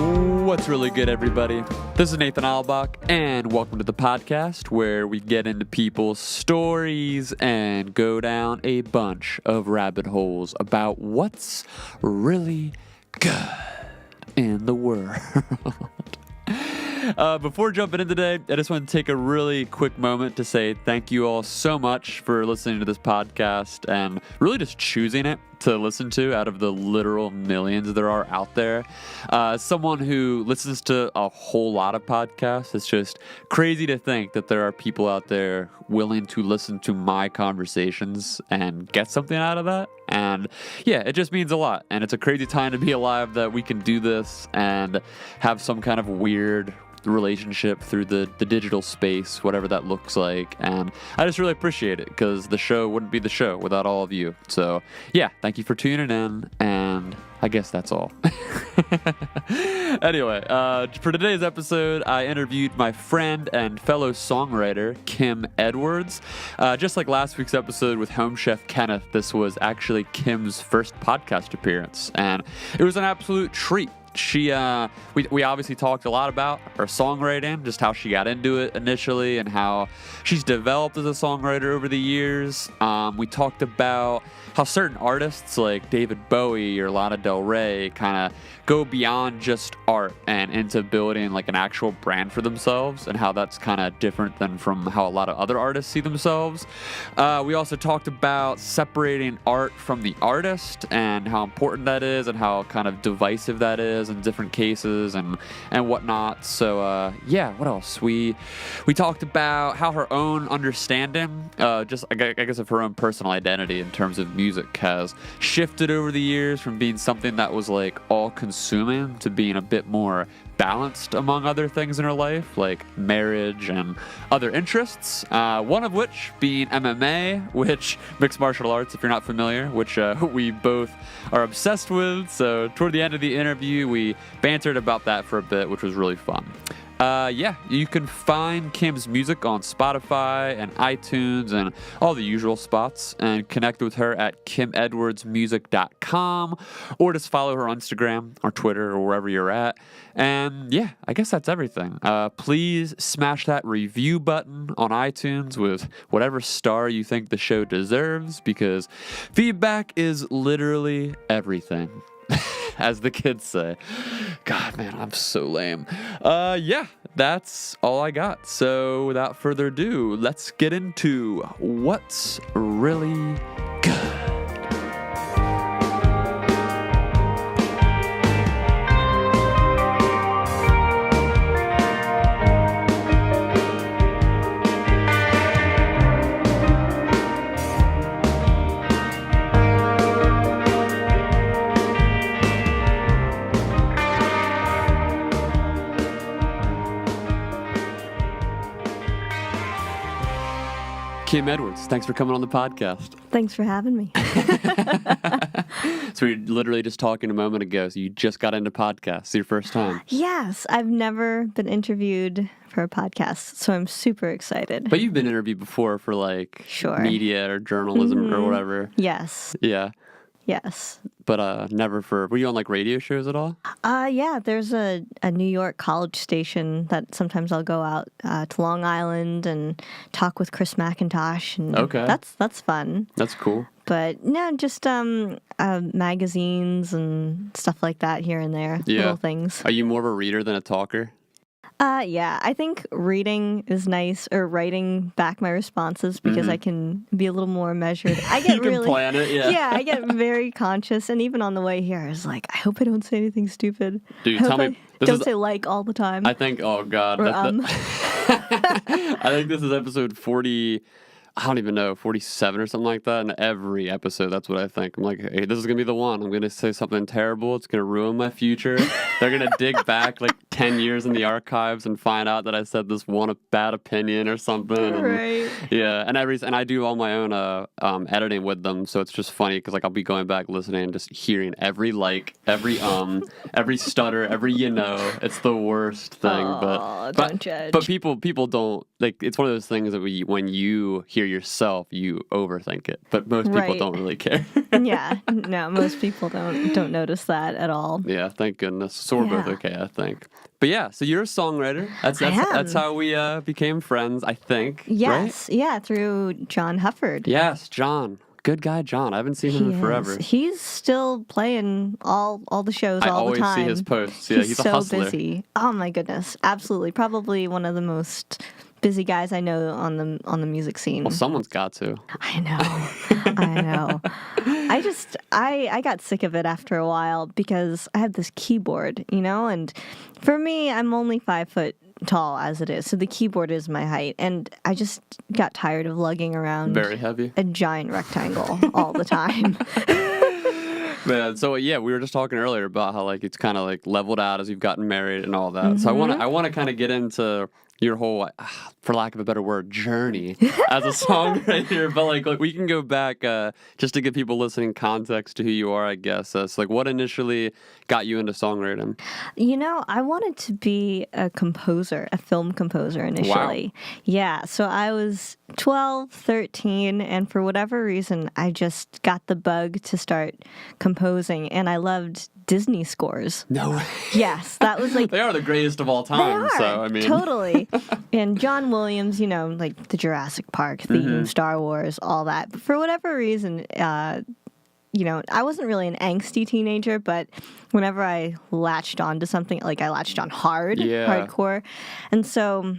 What's really good, everybody? This is Nathan Allebach, and welcome to the podcast where we get into people's stories and go down a bunch of rabbit holes about what's really good in the world. Before jumping in today, I just want to take a really quick moment to say thank you all so much for listening to this podcast and really just choosing it to listen to out of the literal millions there are out there. Someone who listens to a whole lot of podcasts, it's just crazy to think that there are people out there willing to listen to my conversations and get something out of that. And yeah, it just means a lot. And it's a crazy time to be alive that we can do this and have some kind of weird relationship through the digital space, whatever that looks like. And I just really appreciate it because the show wouldn't be the show without all of you. So yeah, thank you for tuning in, and I guess that's all. Anyway, for today's episode, I interviewed my friend and fellow songwriter, Kim Edwards. Just like last week's episode with Home Chef Kenneth, this was actually Kim's first podcast appearance, and it was an absolute treat. We obviously talked a lot about her songwriting, just how she got into it initially and how she's developed as a songwriter over the years. We talked about how certain artists like David Bowie or Lana Del Rey kind of go beyond just art and into building like an actual brand for themselves, and how that's kind of different than from how a lot of other artists see themselves. We also talked about separating art from the artist and how important that is and how kind of divisive that is in different cases and whatnot. So yeah, what else? We talked about how her own understanding, just I guess of her own personal identity in terms of music has shifted over the years from being something that was like all consuming to being a bit more balanced among other things in her life, like marriage and other interests, one of which being MMA, which mixed martial arts, if you're not familiar, which we both are obsessed with. So toward the end of the interview, we bantered about that for a bit, which was really fun. Yeah, you can find Kim's music on Spotify and iTunes and all the usual spots, and connect with her at kimedwardsmusic.com, or just follow her on Instagram or Twitter or wherever you're at. And yeah, I guess that's everything. Please smash that review button on iTunes with whatever star you think the show deserves, because feedback is literally everything. As the kids say. God, man, I'm so lame. Yeah, that's all I got. So without further ado, let's get into what's really good. Kim Edwards, thanks for coming on the podcast. Thanks for having me. So we were literally just talking a moment ago, so you just got into podcasts, your first time. Yes, I've never been interviewed for a podcast, so I'm super excited. But you've been interviewed before for like media or journalism or whatever. Yes. Yeah. Yes. But never for, were you on like radio shows at all? Yeah, there's a New York college station that sometimes I'll go out to Long Island and talk with Chris McIntosh. And okay. That's fun. That's cool. But no, just magazines and stuff like that here and there. Yeah. Little things. Are you more of a reader than a talker? Yeah, I think reading is nice, or writing back my responses, because I can be a little more measured. I get you can plan it, yeah. Yeah, I get very conscious, and even on the way here, I was like, I hope I don't say anything stupid. Dude, tell me. Don't say like all the time. I think, oh God. Or, I think this is episode 40. I don't even know, 47 or something like that. And every episode, that's what I think. I'm like, hey, this is going to be the one. I'm going to say something terrible. It's going to ruin my future. They're going to dig back like 10 years in the archives and find out that I said this one bad opinion or something. Right. Yeah. And I do all my own editing with them. So it's just funny because like I'll be going back listening and just hearing every every stutter, every It's the worst thing. Don't judge. But people don't, like, it's one of those things that when you hear yourself, you overthink it, but most people don't really care. Yeah, no, most people don't notice that at all. Yeah, thank goodness. So we're both Yeah. okay, I think. But yeah, so you're a songwriter. That's am. how we became friends, I think. Yes, Right? yeah, through John Hufford. Yes, John. Good guy, John. I haven't seen him He in forever. is. He's still playing all the shows I all the always time. see his posts. Yeah, he's a so hustler. busy. Oh my goodness, absolutely. Probably one of the most busy guys I know on the music scene. Well, someone's got to. I know. I know. I got sick of it after a while because I have this keyboard, and for me, I'm only 5 foot tall as it is, so the keyboard is my height, and I just got tired of lugging around Very heavy. a giant rectangle all the time. Man, so yeah, we were just talking earlier about how like it's kind of like leveled out as you've gotten married and all that. So I want to kind of get into your whole, for lack of a better word, journey as a songwriter. But like we can go back just to give people listening context to who you are, I guess. So like, what initially got you into songwriting? I wanted to be a composer, a film composer initially. Wow. Yeah, so I was 12, 13, and for whatever reason, I just got the bug to start composing, and I loved Disney scores. No way. Yes, that was like... They are the greatest of all time. They are, so I mean, totally. And John Williams, like the Jurassic Park theme, Star Wars, all that. But for whatever reason, I wasn't really an angsty teenager, but whenever I latched on to something, like I latched on hardcore. And so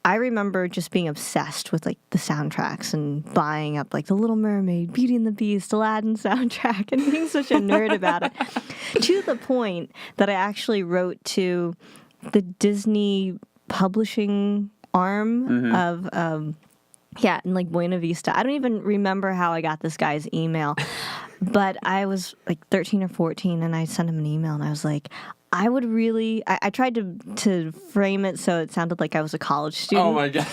I remember just being obsessed with like the soundtracks and buying up like The Little Mermaid, Beauty and the Beast, Aladdin soundtrack, and being such a nerd about it, to the point that I actually wrote to the Disney publishing arm of in like Buena Vista. I don't even remember how I got this guy's email, but I was like 13 or 14, and I sent him an email, and I was like, I would really... I tried to frame it so it sounded like I was a college student. Oh my God.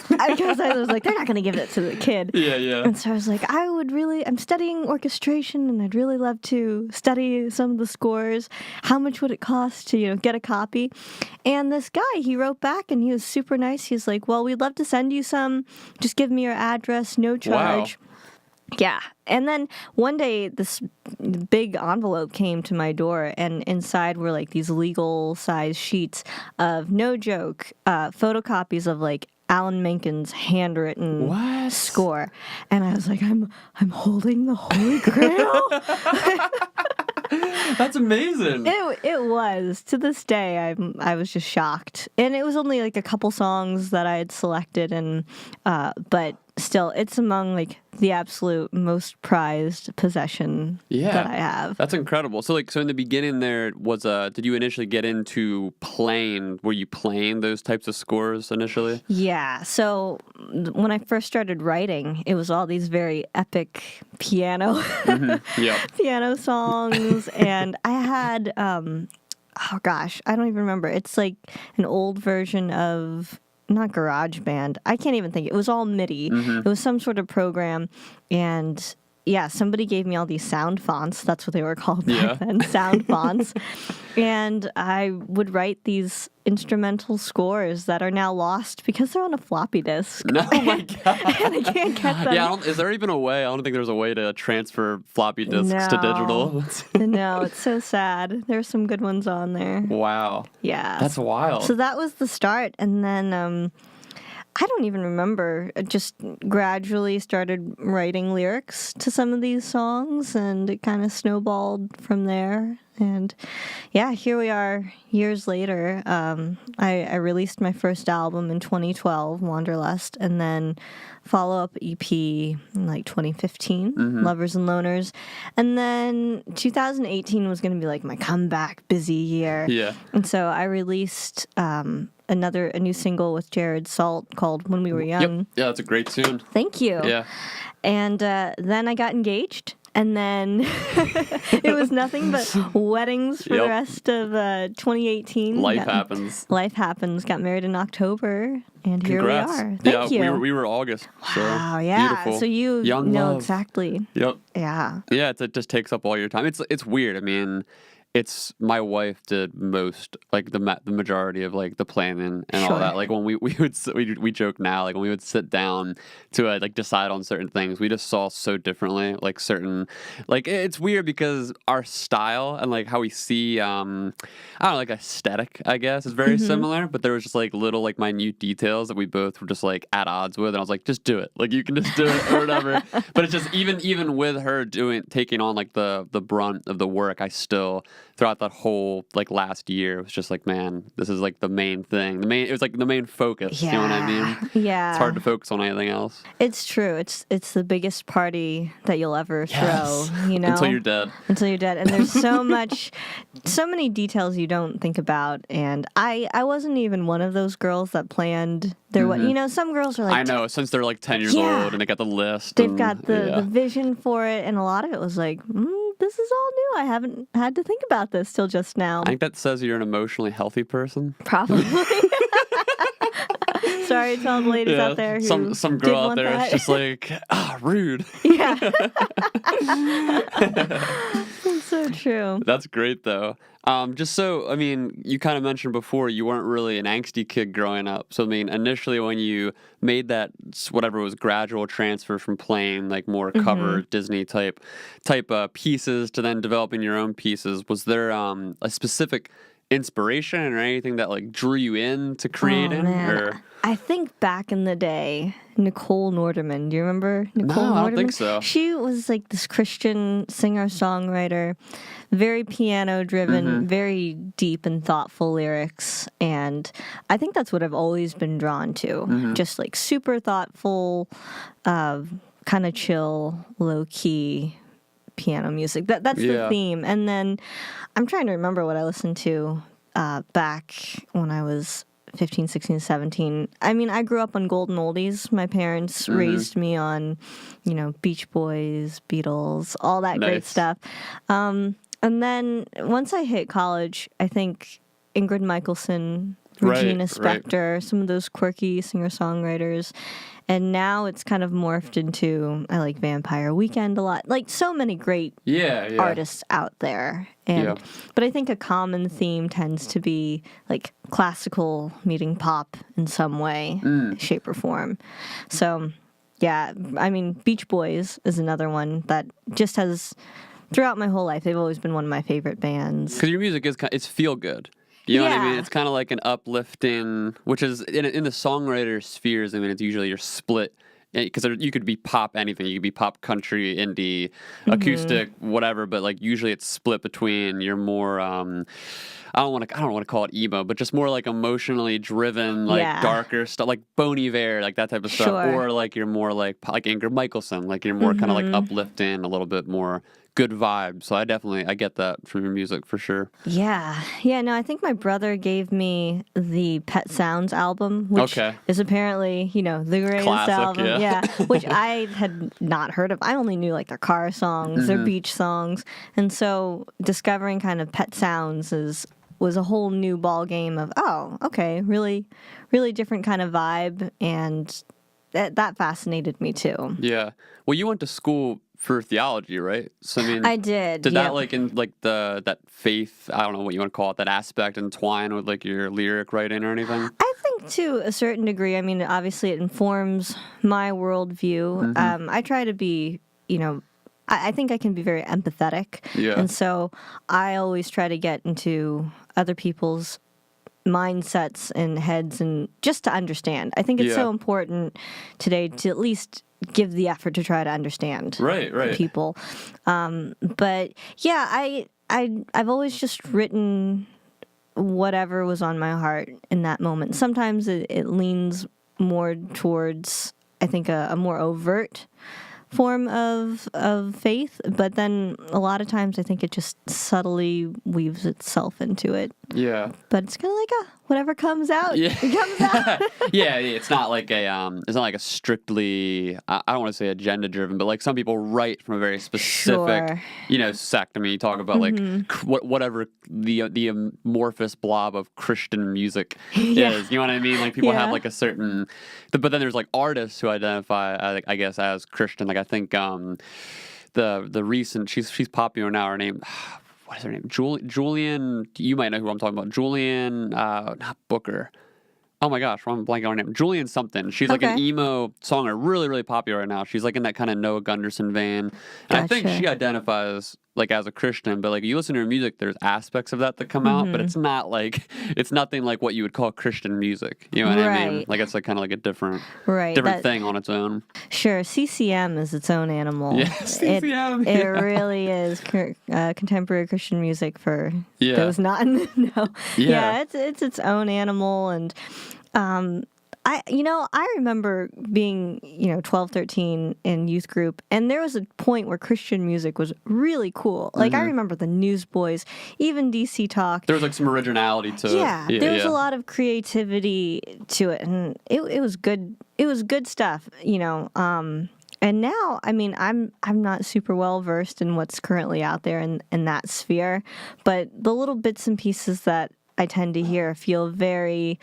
Because I was like, they're not going to give it to the kid. Yeah. And so I was like, I'm studying orchestration, and I'd really love to study some of the scores. How much would it cost to, get a copy? And this guy, he wrote back, and he was super nice. He's like, well, we'd love to send you some. Just give me your address, no charge. Wow. Yeah. And then one day, this big envelope came to my door, and inside were like these legal size sheets of, no joke, photocopies of like Alan Menken's handwritten score. And I was like, I'm holding the Holy Grail. That's amazing. It was. To this day, I was just shocked. And it was only like a couple songs that I had selected, and but still, it's among like the absolute most prized possession that I have. That's incredible. So in the beginning there was did you initially get into playing? Were you playing those types of scores initially? Yeah. So when I first started writing, it was all these very epic piano piano songs, and I had oh gosh, I don't even remember. It's like an old version of, not GarageBand. I can't even think. It was all MIDI. It was some sort of program, and yeah, somebody gave me all these sound fonts. That's what they were called back then, sound fonts. And I would write these instrumental scores that are now lost because they're on a floppy disk. No, oh my God. And I can't get them. Yeah, is there even a way? I don't think there's a way to transfer floppy disks to digital. No, it's so sad. There's some good ones on there. Wow. Yeah. That's wild. So that was the start. And then I don't even remember. I just gradually started writing lyrics to some of these songs, and it kind of snowballed from there. And yeah, here we are years later. I released my first album in 2012, Wanderlust, and then follow-up EP in like 2015, Lovers and Loners. And then 2018 was going to be like my comeback busy year. Yeah. And so I released a new single with Jared Salt called When We Were Young. Yep. Yeah, that's a great tune. Thank you. Yeah. And then I got engaged. And then it was nothing but weddings for the rest of 2018. Life happens. Life happens. Got married in October, and Congrats. Here we are. Thank you. We were August. So wow, yeah. Beautiful. So you Young know love. exactly. Yep. Yeah. Yeah, it just takes up all your time. It's weird. I mean, it's my wife did most, like the majority of like the planning and all Sure. that. Like when we joke now, like when we would sit down to like decide on certain things, we just saw so differently. Like certain, like it's weird because our style and like how we see, I don't know, like aesthetic, I guess, is very similar. But there was just like little like minute details that we both were just like at odds with, and I was like, just do it. Like you can just do it or whatever. But it's just even with her taking on like the brunt of the work, I still, throughout that whole like last year, it was just like, man, this is like the main thing. It was like the main focus. Yeah. You know what I mean? Yeah. It's hard to focus on anything else. It's true. It's the biggest party that you'll ever Yes. throw, you know? Until you're dead. Until you're dead. And there's so many details you don't think about. And I wasn't even one of those girls that planned their wedding. You know, some girls are like, I know, since they're like 10 years Yeah. old and they got the list. they've and, got the vision for it. And a lot of it was like, this is all new. I haven't had to think about this till just now. I think that says you're an emotionally healthy person. Probably. Sorry to all the ladies out there who some did girl out want there that. is just like, rude. Yeah. That's so true. That's great though. Just so, I mean, you kind of mentioned before you weren't really an angsty kid growing up. So, I mean, initially when you made that, whatever it was, gradual transfer from playing like more cover Disney type pieces to then developing your own pieces, was there a specific inspiration or anything that like drew you into creating? Oh, man. Or I think back in the day, Nicole Norderman. Do you remember Nicole Norderman? I don't think so. She was like this Christian singer-songwriter, very piano-driven, very deep and thoughtful lyrics. And I think that's what I've always been drawn to. Just like super thoughtful, kind of chill, low-key piano music. That's the theme. And then I'm trying to remember what I listened to back when I was 15, 16, 17. I mean, I grew up on golden oldies. My parents raised me on, you know, Beach Boys, Beatles, all that great stuff. And then once I hit college, I think Ingrid Michaelson, Regina Spektor, some of those quirky singer-songwriters. And now it's kind of morphed into, I like Vampire Weekend a lot. Like so many great artists out there. And but I think a common theme tends to be like classical meeting pop in some way, shape or form. So yeah, I mean Beach Boys is another one that just has, throughout my whole life, they've always been one of my favorite bands. Because your music is it's feel good. You know what I mean? It's kind of like an uplifting, which is in the songwriter spheres. I mean, it's usually your split, because you could be pop anything. You could be pop, country, indie, acoustic, whatever. But like usually it's split between your more I don't want to call it emo, but just more like emotionally driven, like darker stuff, like Bon Iver, like that type of stuff, or like you're more like Ingrid Michaelson, like you're more kind of like uplifting, a little bit more good vibe. So I get that from your music for sure. Yeah. No, I think my brother gave me the Pet Sounds album, which is apparently, you know, the greatest album. Yeah. Which I had not heard of. I only knew like their car songs, their beach songs, and so discovering kind of Pet Sounds was a whole new ball game of really, really different kind of vibe, and that fascinated me too. Yeah. Well, you went to school for theology, right? So I mean, I did. Did that like in like that faith? I don't know what you want to call it. That aspect entwine with like your lyric writing or anything? I think to a certain degree. I mean, obviously it informs my worldview. I try to be, you know, I think I can be very empathetic. Yeah. And so I always try to get into other people's mindsets and heads, and just to understand. I think it's so important today to at least give the effort to try to understand people. But yeah, I've always just written whatever was on my heart in that moment. Sometimes it leans more towards, I think, a more overt form of faith, but then a lot of times I think it just subtly weaves itself into it. Yeah. But it's kind of like whatever comes out, it comes out. Yeah, it's not like it's not like a strictly, I don't want to say agenda driven, but like some people write from a very specific, you know, sect. I mean, you talk about like whatever the amorphous blob of Christian music is. You know what I mean? Like people have like a certain, but then there's like artists who identify, I guess, as Christian. Like I think the recent, she's popular now. Her name, what is her name? Julian, you might know who I'm talking about. Julian, not Booker. Oh my gosh, I'm blanking on her name. Julian something. She's like an emo songer, really, really popular right now. She's like in that kind of Noah Gunderson vein. And I think she identifies like as a Christian, but like you listen to her music, there's aspects of that come out, but it's not like, it's nothing like what you would call Christian music. You know what I mean? Like it's like kind of like a different thing on its own. Sure, CCM is its own animal. Yeah, CCM. It really is contemporary Christian music for those not in the know. Yeah, it's its own animal, and I remember being 12, 13 in youth group, and there was a point where Christian music was really cool. Like I remember the Newsboys, even DC Talk. There was like some originality to it. Yeah, there was a lot of creativity to it, and it was good. It was good stuff, And now, I mean, I'm not super well versed in what's currently out there in that sphere, but the little bits and pieces that I tend to hear feel very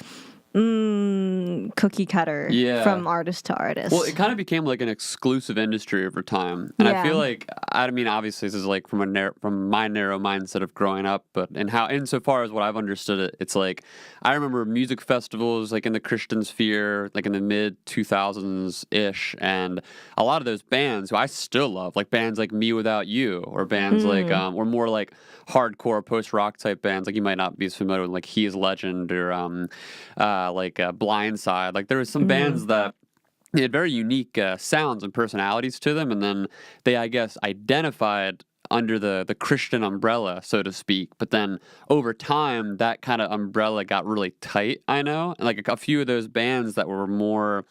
cookie cutter from artist to artist. Well, it kind of became like an exclusive industry over time, and I feel like, I mean, obviously this is like from my narrow mindset of growing up, but insofar as what I've understood it, it's like I remember music festivals like in the Christian sphere, like in the mid 2000s ish, and a lot of those bands who I still love, like bands like Me Without You, or bands like or more like hardcore post rock type bands, like you might not be as familiar with, like He Is Legend or Blindside. Like there were some bands that they had very unique sounds and personalities to them, and then they, I guess, identified under the Christian umbrella, so to speak. But then over time, that kind of umbrella got really tight, I know. And like a few of those bands that were more,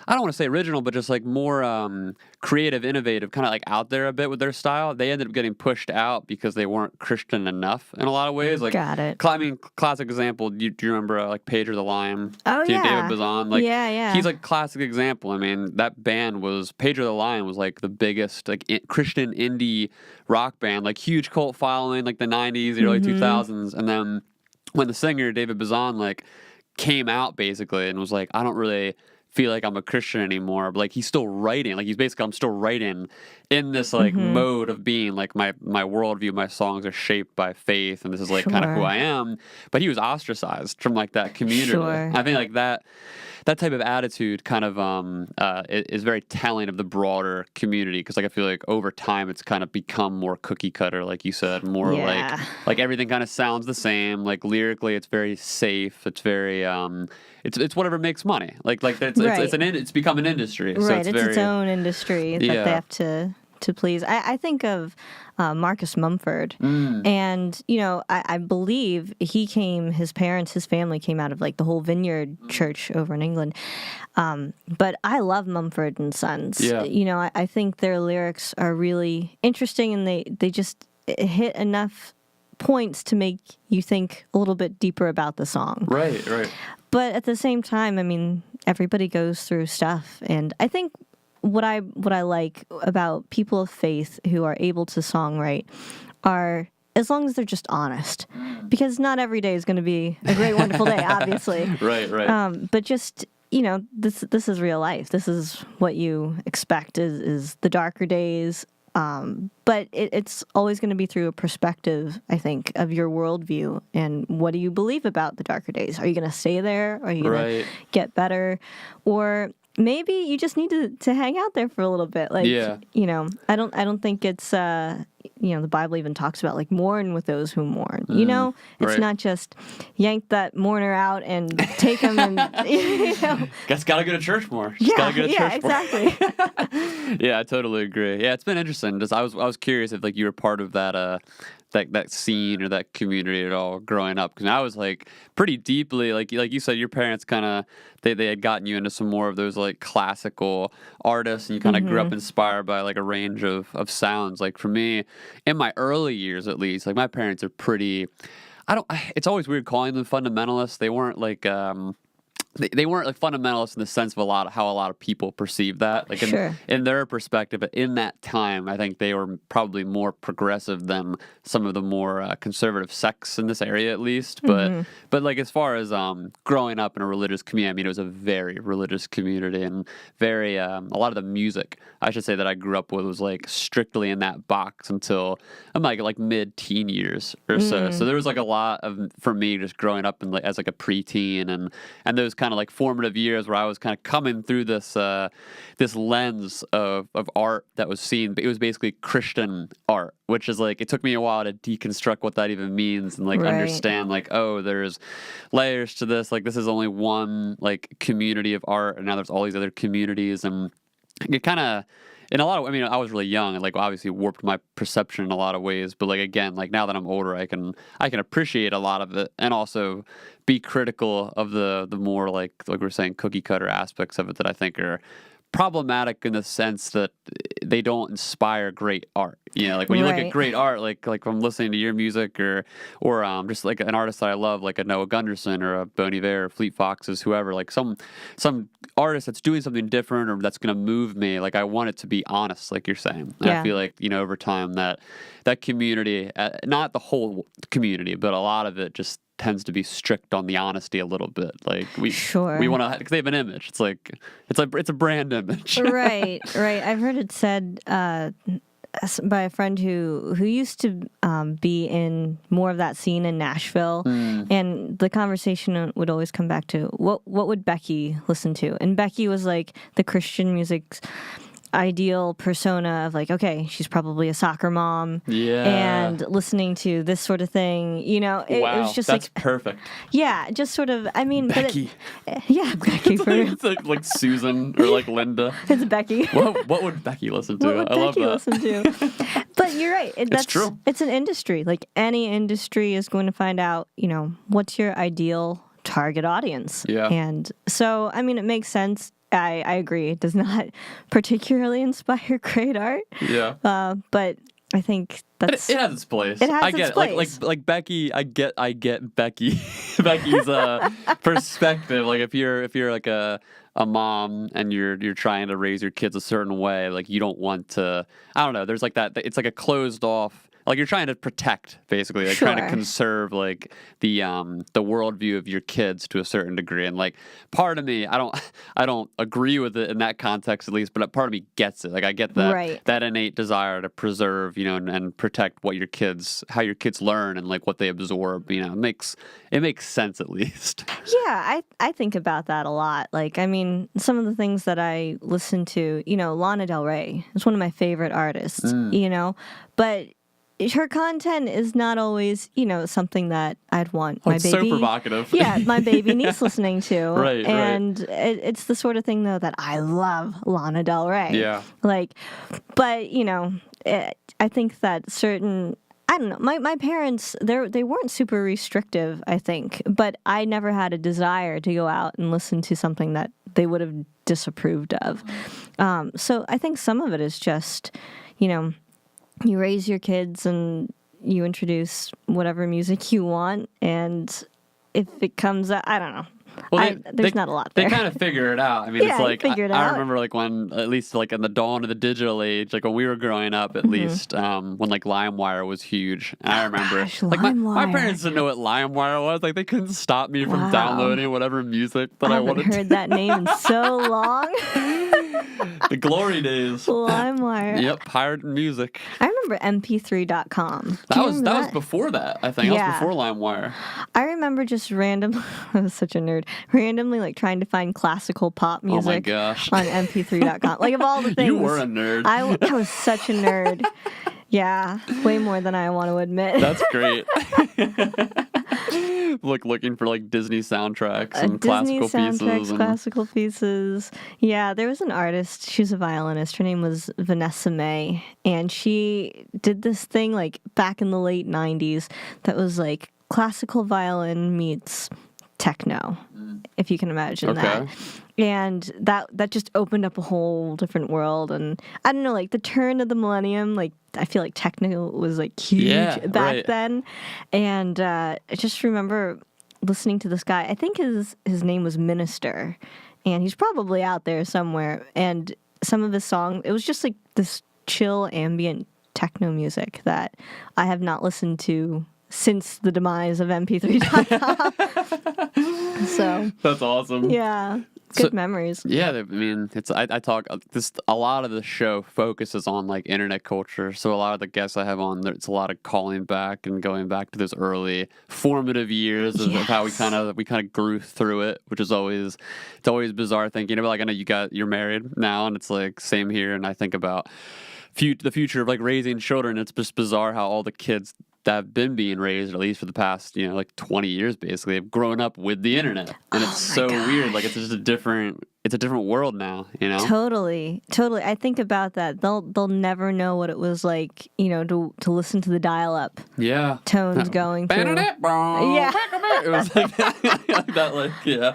I don't want to say original, but just like more creative, innovative, kind of like out there a bit with their style, they ended up getting pushed out because they weren't Christian enough in a lot of ways. Like, got it. I mean, classic example. Do you remember like Pedro the Lion? Oh yeah, David Bazan. Like, yeah. He's like classic example. I mean, that band was Pedro the Lion was like the biggest like Christian indie rock band, like huge cult following, like the '90s, the early 2000s, and then when the singer David Bazan like came out basically and was like, I don't really feel like I'm a Christian anymore, but like he's still writing, like he's basically, I'm still writing in this like mode of being like my worldview, my songs are shaped by faith, and this is like kind of who I am. But he was ostracized from like that community. I think like that type of attitude kind of is very telling of the broader community, because like I feel like over time it's kind of become more cookie cutter, like you said, more like everything kind of sounds the same. Like lyrically, it's very safe. It's very it's whatever makes money. Like it's become an industry. So it's its own industry that they have to please. I think of Marcus Mumford, and I believe his family came out of like the whole Vineyard Church over in England. But I love Mumford and Sons. Yeah. I think their lyrics are really interesting, and they just hit enough points to make you think a little bit deeper about the song. Right. But at the same time, I mean, everybody goes through stuff, and I think what I like about people of faith who are able to songwrite are, as long as they're just honest, because not every day is going to be a great, wonderful day, obviously. Right. But just, this is real life. This is what you expect is the darker days. But it's always going to be through a perspective, I think, of your worldview and what do you believe about the darker days? Are you going to stay there? Are you going to get better? Or maybe you just need to hang out there for a little bit. Like, I don't think it's, the Bible even talks about like mourn with those who mourn. It's not just yank that mourner out and take them and, Guess gotta go to church more. Exactly. Yeah, I totally agree. Yeah, it's been interesting. Just I was curious if like you were part of that that scene or that community at all growing up, because I was like pretty deeply like you said, your parents kind of they had gotten you into some more of those like classical artists, and you kind of grew up inspired by like a range of sounds. Like for me, in my early years at least, like my parents are pretty, it's always weird calling them fundamentalists. They weren't like they weren't like fundamentalists in the sense of how a lot of people perceive that, like in their perspective. But in that time, I think they were probably more progressive than some of the more conservative sects in this area, at least. But like as far as growing up in a religious community, I mean, it was a very religious community, and very a lot of the music, I should say, that I grew up with was like strictly in that box until I'm like mid-teen years or so. So there was like a lot of, for me, just growing up in, like, as like a preteen and those kind of like formative years where I was kind of coming through this this lens of art that was seen, but it was basically Christian art, which is like, it took me a while to deconstruct what that even means and like understand like, oh, there's layers to this, like this is only one like community of art, and now there's all these other communities, and it kind of, in a lot of, I mean, I was really young and like obviously warped my perception in a lot of ways. But like again, like now that I'm older, I can appreciate a lot of it, and also be critical of the more like we're saying cookie cutter aspects of it that I think are problematic in the sense that they don't inspire great art. You know, like when you look at great art, like I'm listening to your music or just like an artist that I love, like a Noah Gunderson or a Bon Iver or Fleet Foxes, whoever, like some artist that's doing something different or that's going to move me. Like I want it to be honest, like you're saying. And I feel like, you know, over time that community, not the whole community, but a lot of it just tends to be strict on the honesty a little bit. Like we want to, because they have an image. It's a brand image. Right. I've heard it said by a friend who used to be in more of that scene in Nashville, and the conversation would always come back to what would Becky listen to, and Becky was like the Christian music's ideal persona of like, okay, she's probably a soccer mom, and listening to this sort of thing, you know. It was just that's like perfect. Yeah, just sort of, I mean, Becky. Becky. It's like Susan or like Linda. It's Becky. What would Becky listen to? I love that. Listen to? But you're right. It's true. It's an industry. Like any industry is going to find out, you know, what's your ideal target audience. Yeah. And so, I mean, it makes sense. I agree. It does not particularly inspire great art. Yeah. But I think that's it has its place. It has its place. Like Becky. I get Becky. Becky's perspective. Like if you're like a mom and you're trying to raise your kids a certain way, like you don't want to. I don't know. There's like that. It's like a closed off. Like you're trying to protect, basically, like trying to conserve like the worldview of your kids to a certain degree. And like part of me, I don't agree with it in that context at least, but part of me gets it. Like I get that innate desire to preserve, you know, and protect how your kids learn and like what they absorb. You know, it makes sense at least. Yeah, I think about that a lot. Like, I mean, some of the things that I listen to, you know, Lana Del Rey is one of my favorite artists. You know, but her content is not always, you know, something that I'd want my baby. So provocative. Yeah, my baby niece listening to. Right. It's the sort of thing though that I love Lana Del Rey. Yeah. Like, but you know, I think that certain. I don't know. My parents, they weren't super restrictive, I think, but I never had a desire to go out and listen to something that they would have disapproved of. So I think some of it is just, you know, you raise your kids and you introduce whatever music you want, and if it comes out, I don't know. Well, there's not a lot there. They kind of figure it out. I mean, it's like I remember like when, at least like in the dawn of the digital age, like when we were growing up, at least when like LimeWire was huge. And I remember like my parents didn't know what LimeWire was. Like they couldn't stop me from downloading whatever music that I wanted. I haven't heard that name in so long. The glory days. LimeWire. Yep, pirate music. I remember mp3.com. That was before that, I think. That was before LimeWire. I remember just randomly, I was such a nerd, randomly like trying to find classical pop music on mp3.com. Like of all the things. You were a nerd. I was such a nerd. Yeah, way more than I want to admit. That's great. Looking for like Disney soundtracks and classical pieces. Yeah, there was an artist. She was a violinist. Her name was Vanessa May, and she did this thing like back in the late '90s that was like classical violin meets techno, if you can imagine that. And that just opened up a whole different world. And I don't know, like the turn of the millennium, like I feel like techno was like huge back then. And I just remember listening to this guy. I think his name was Minister, and he's probably out there somewhere. And some of his songs, it was just like this chill ambient techno music that I have not listened to since the demise of MP3.com. So that's awesome. Yeah. Good memories. Yeah, I mean, I talk this a lot of the show focuses on like internet culture. So a lot of the guests I have on, it's a lot of calling back and going back to those early formative years of how we kind of grew through it, which is always bizarre thinking about. Like I know you're married now, and it's like same here. And I think about the future of like raising children. It's just bizarre how all the kids that have been being raised, at least for the past, like 20 years, basically, have grown up with the internet, and it's so weird. Like it's just a different world now, Totally. I think about that. They'll never know what it was like, to listen to the dial-up. Yeah. Tones going through. Yeah. It was like that, like yeah.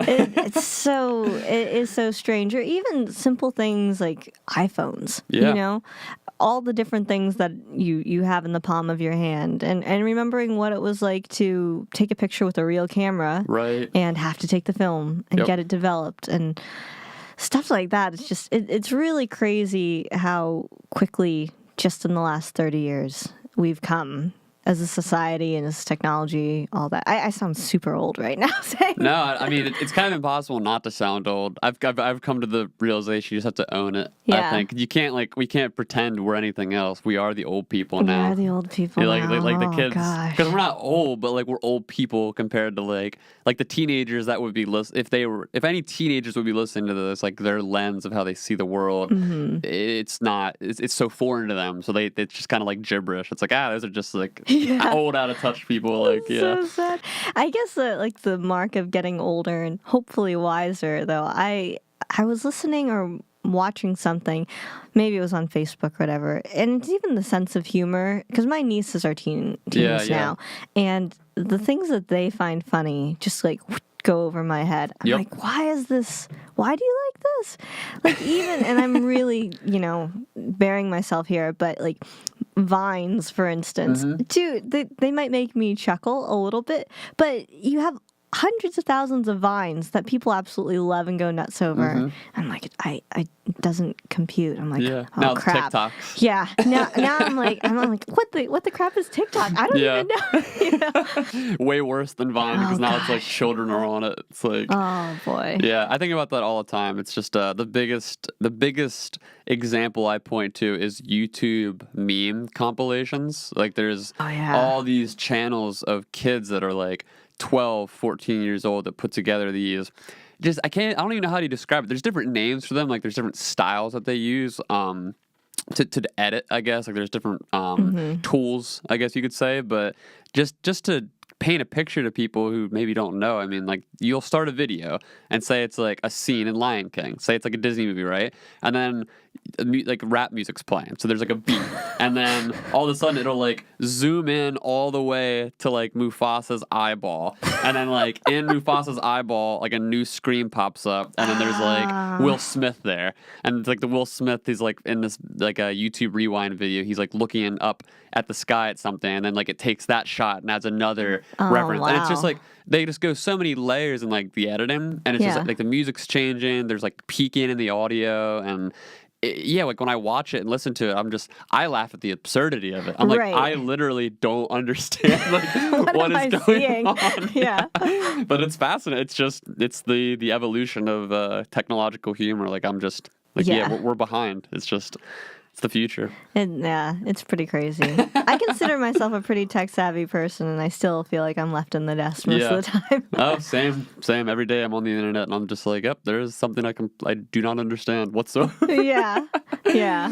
It is so strange. Or even simple things like iPhones. Yeah. All the different things that you have in the palm of your hand, and remembering what it was like to take a picture with a real camera, right, and have to take the film and get it developed and stuff like that. It's just it's really crazy how quickly, just in the last 30 years, we've come as a society and as technology, all that. I sound super old right now saying No, I mean, it's kind of impossible not to sound old. I've come to the realization you just have to own it. Yeah. I think we can't pretend we're anything else. We are the old people now. We are the old people like, now. Like the kids, because Oh, we're not old, but like we're old people compared to like the teenagers that would be if any teenagers would be listening to this, like their lens of how they see the world, it's so foreign to them. So it's just kind of like gibberish. It's like those are just like old, out of touch people. Like so sad. I guess the mark of getting older and hopefully wiser, though. I was listening or watching something, maybe it was on Facebook or whatever, and it's even the sense of humor, because my nieces are teens now, and the things that they find funny just like go over my head. I'm like, why do you like this? Like even, and I'm really, bearing myself here, but like Vines, for instance, dude, they might make me chuckle a little bit, but you have hundreds of thousands of Vines that people absolutely love and go nuts over. I'm like, it doesn't compute. I'm like, oh now crap. TikToks. Yeah. Now I'm like, what the crap is TikTok? I don't even know. Way worse than Vine, because now it's like children are on it. It's like, oh boy. Yeah, I think about that all the time. It's just the biggest example I point to is YouTube meme compilations. Like there's all these channels of kids that are like 12, 14 years old that put together these. I don't even know how to describe it. There's different names for them. Like there's different styles that they use to edit, I guess. Like there's different tools, I guess you could say. But just to paint a picture to people who maybe don't know. I mean, like you'll start a video and say it's like a scene in Lion King. Say it's like a Disney movie, right? And then like rap music's playing, so there's like a beat, and then all of a sudden it'll like zoom in all the way to like Mufasa's eyeball, and then like in Mufasa's eyeball like a new screen pops up, and then there's like Will Smith there, and it's like the Will Smith, he's like in this like a YouTube rewind video, he's like looking up at the sky at something, and then like it takes that shot and adds another reference, and it's just like they just go so many layers in like the editing, and it's just like the music's changing, there's like peaking in the audio, and like when I watch it and listen to it, I laugh at the absurdity of it. I'm like, I literally don't understand like what is going on. Yeah. But it's fascinating. It's the evolution of technological humor. Like I'm just like, we're behind. It's the future. It's pretty crazy. I consider myself a pretty tech savvy person, and I still feel like I'm left in the dust most of the time. Oh, same. Every day I'm on the internet, and I'm just like, yep, there is something I do not understand whatsoever. Yeah.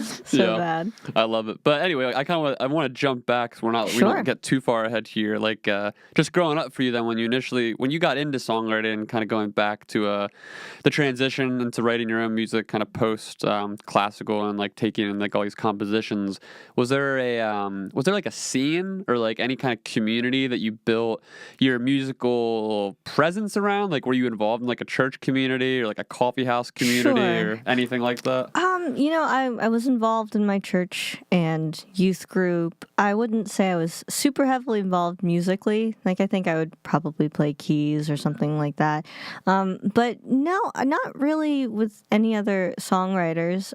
So bad. I love it. But anyway, I want to jump back, so we don't get too far ahead here. Like just growing up for you, then when you got into songwriting, kind of going back to the transition into writing your own music, kind of post classical, and like taking in like all these compositions, was there like a scene or like any kind of community that you built your musical presence around? Like were you involved in like a church community or like a coffee house community or anything like that? I was involved in my church and youth group. I wouldn't say I was super heavily involved musically. Like, I think I would probably play keys or something like that. But no, not really with any other songwriters.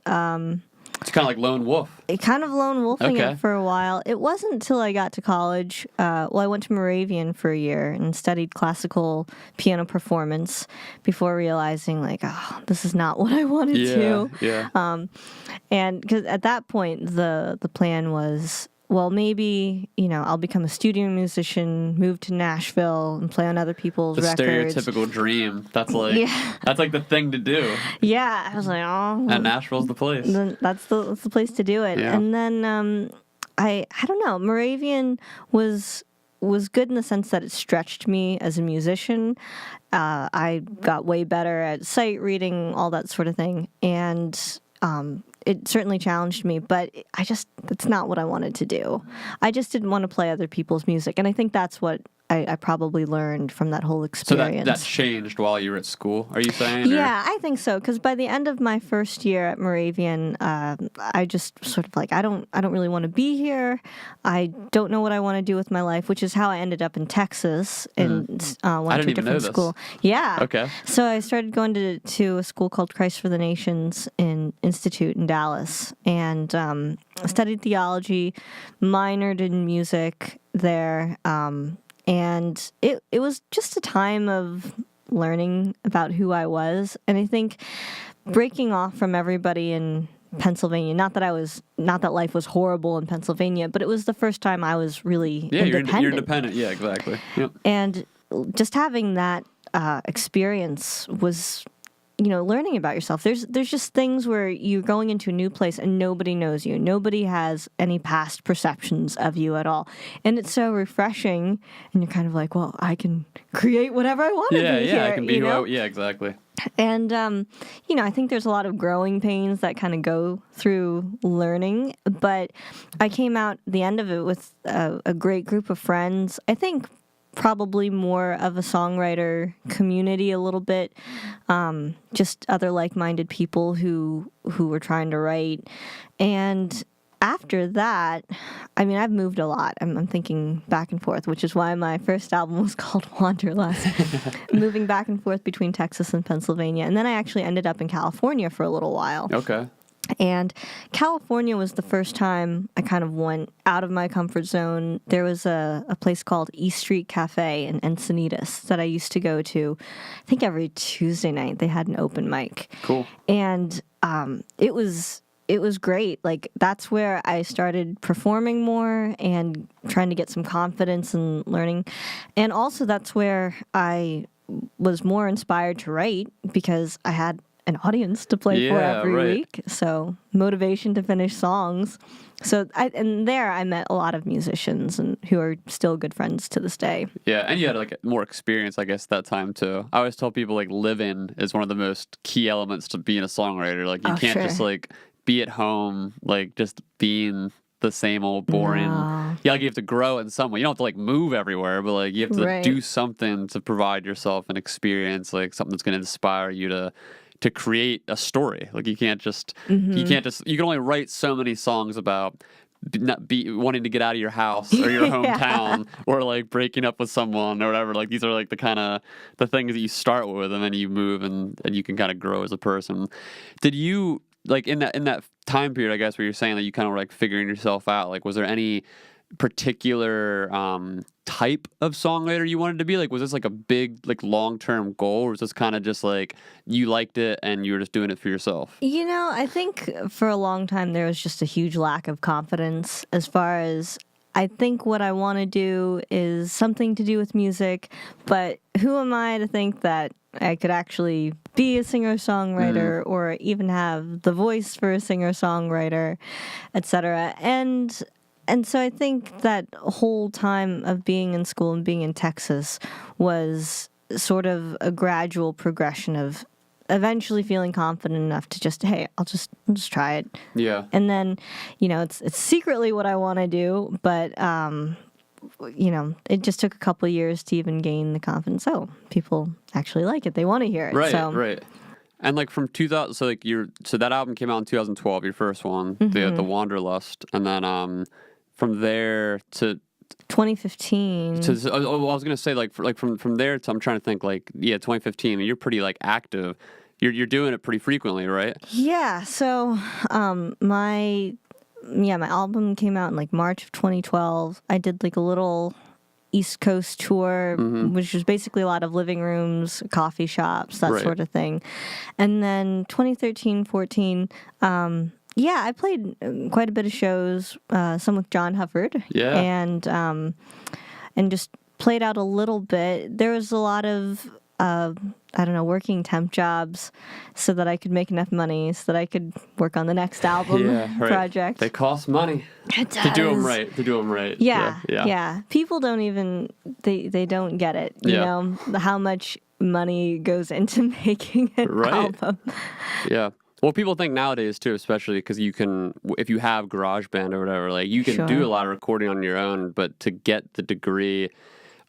It's kind of like lone wolf. Kind of lone wolfing Okay. it for a while. It wasn't until I got to college. I went to Moravian for a year and studied classical piano performance before realizing, like, oh, this is not what I wanted to. Yeah. And because at that point, the plan was, well, maybe, I'll become a studio musician, move to Nashville, and play on other people's The records. stereotypical dream. That's like the thing to do. Yeah, I was like, oh. And Nashville's the place. Then that's the place to do it. Yeah. And then I don't know. Moravian was good in the sense that it stretched me as a musician. I got way better at sight reading, all that sort of thing, and it certainly challenged me, but that's not what I wanted to do. I just didn't want to play other people's music, and I think that's what I probably learned from that whole experience. So that changed while you were at school, are you saying? Yeah, I think so, because by the end of my first year at Moravian, I just sort of like, I don't really want to be here. I don't know what I want to do with my life, which is how I ended up in Texas and went to a different school. Yeah. Okay. So I started going to a school called Christ for the Nations Institute in Dallas, and studied theology, minored in music there. And it was just a time of learning about who I was. And I think breaking off from everybody in Pennsylvania, not that life was horrible in Pennsylvania, but it was the first time I was really independent. You're independent. Yeah, exactly. Yep. And just having that experience was, learning about yourself. There's just things where you're going into a new place and nobody knows you. Nobody has any past perceptions of you at all. And it's so refreshing. And you're kind of like, well, I can create whatever I want to be here. Yeah, I can be yeah, exactly. And, I think there's a lot of growing pains that kind of go through learning. But I came out the end of it with a great group of friends. I think probably more of a songwriter community a little bit, just other like-minded people who were trying to write. And after that, I mean, I've moved a lot. I'm thinking back and forth, which is why my first album was called Wanderlust. Moving back and forth between Texas and Pennsylvania. And then I actually ended up in California for a little while. Okay. And California was the first time I kind of went out of my comfort zone. There was a place called East Street Cafe in Encinitas that I used to go to. I think every Tuesday night they had an open mic. Cool. And it was great. Like, that's where I started performing more and trying to get some confidence and learning. And also that's where I was more inspired to write because I had an audience to play for every week. So motivation to finish songs. So I met a lot of musicians and who are still good friends to this day. Yeah, and you had like more experience, I guess, that time too. I always tell people like living is one of the most key elements to being a songwriter. Like you can't just like be at home, like just being the same old boring. No. Yeah, like you have to grow in some way. You don't have to like move everywhere, but like you have to do something to provide yourself an experience, like something that's going to inspire you to create a story. Like you can't just you can only write so many songs about wanting to get out of your house or your hometown or like breaking up with someone or whatever. Like these are like the things that you start with and then you move and you can kind of grow as a person. Did you like in that time period, I guess, where you're saying that you kind of were like figuring yourself out, like was there any particular type of songwriter you wanted to be? Like was this like a big like long-term goal, or was this kind of just like you liked it and you were just doing it for yourself? I think for a long time there was just a huge lack of confidence as far as I think what I want to do is something to do with music, but who am I to think that I could actually be a singer-songwriter or even have the voice for a singer-songwriter, etc. And so I think that whole time of being in school and being in Texas was sort of a gradual progression of eventually feeling confident enough to just, hey, I'll just try it. Yeah. And then, it's secretly what I want to do, but it just took a couple of years to even gain the confidence. Oh, people actually like it. They want to hear it. Right. And like from 2000, so that album came out in 2012, your first one, the Wanderlust, and then from there to 2015. I was gonna say from there to, I'm trying to think, 2015. You're pretty like active. You're doing it pretty frequently, right? Yeah. So my album came out in like March of 2012. I did like a little East Coast tour, which was basically a lot of living rooms, coffee shops, that sort of thing. And then 2013, 14, I played quite a bit of shows, some with John Hufford. Yeah. And just played out a little bit. There was a lot of, working temp jobs so that I could make enough money so that I could work on the next album project. They cost money. It does. To do them right. Yeah. People don't even, they don't get it, you know, how much money goes into making an album. Yeah. Well, people think nowadays, too, especially because you can, if you have GarageBand or whatever, like you can do a lot of recording on your own, but to get the degree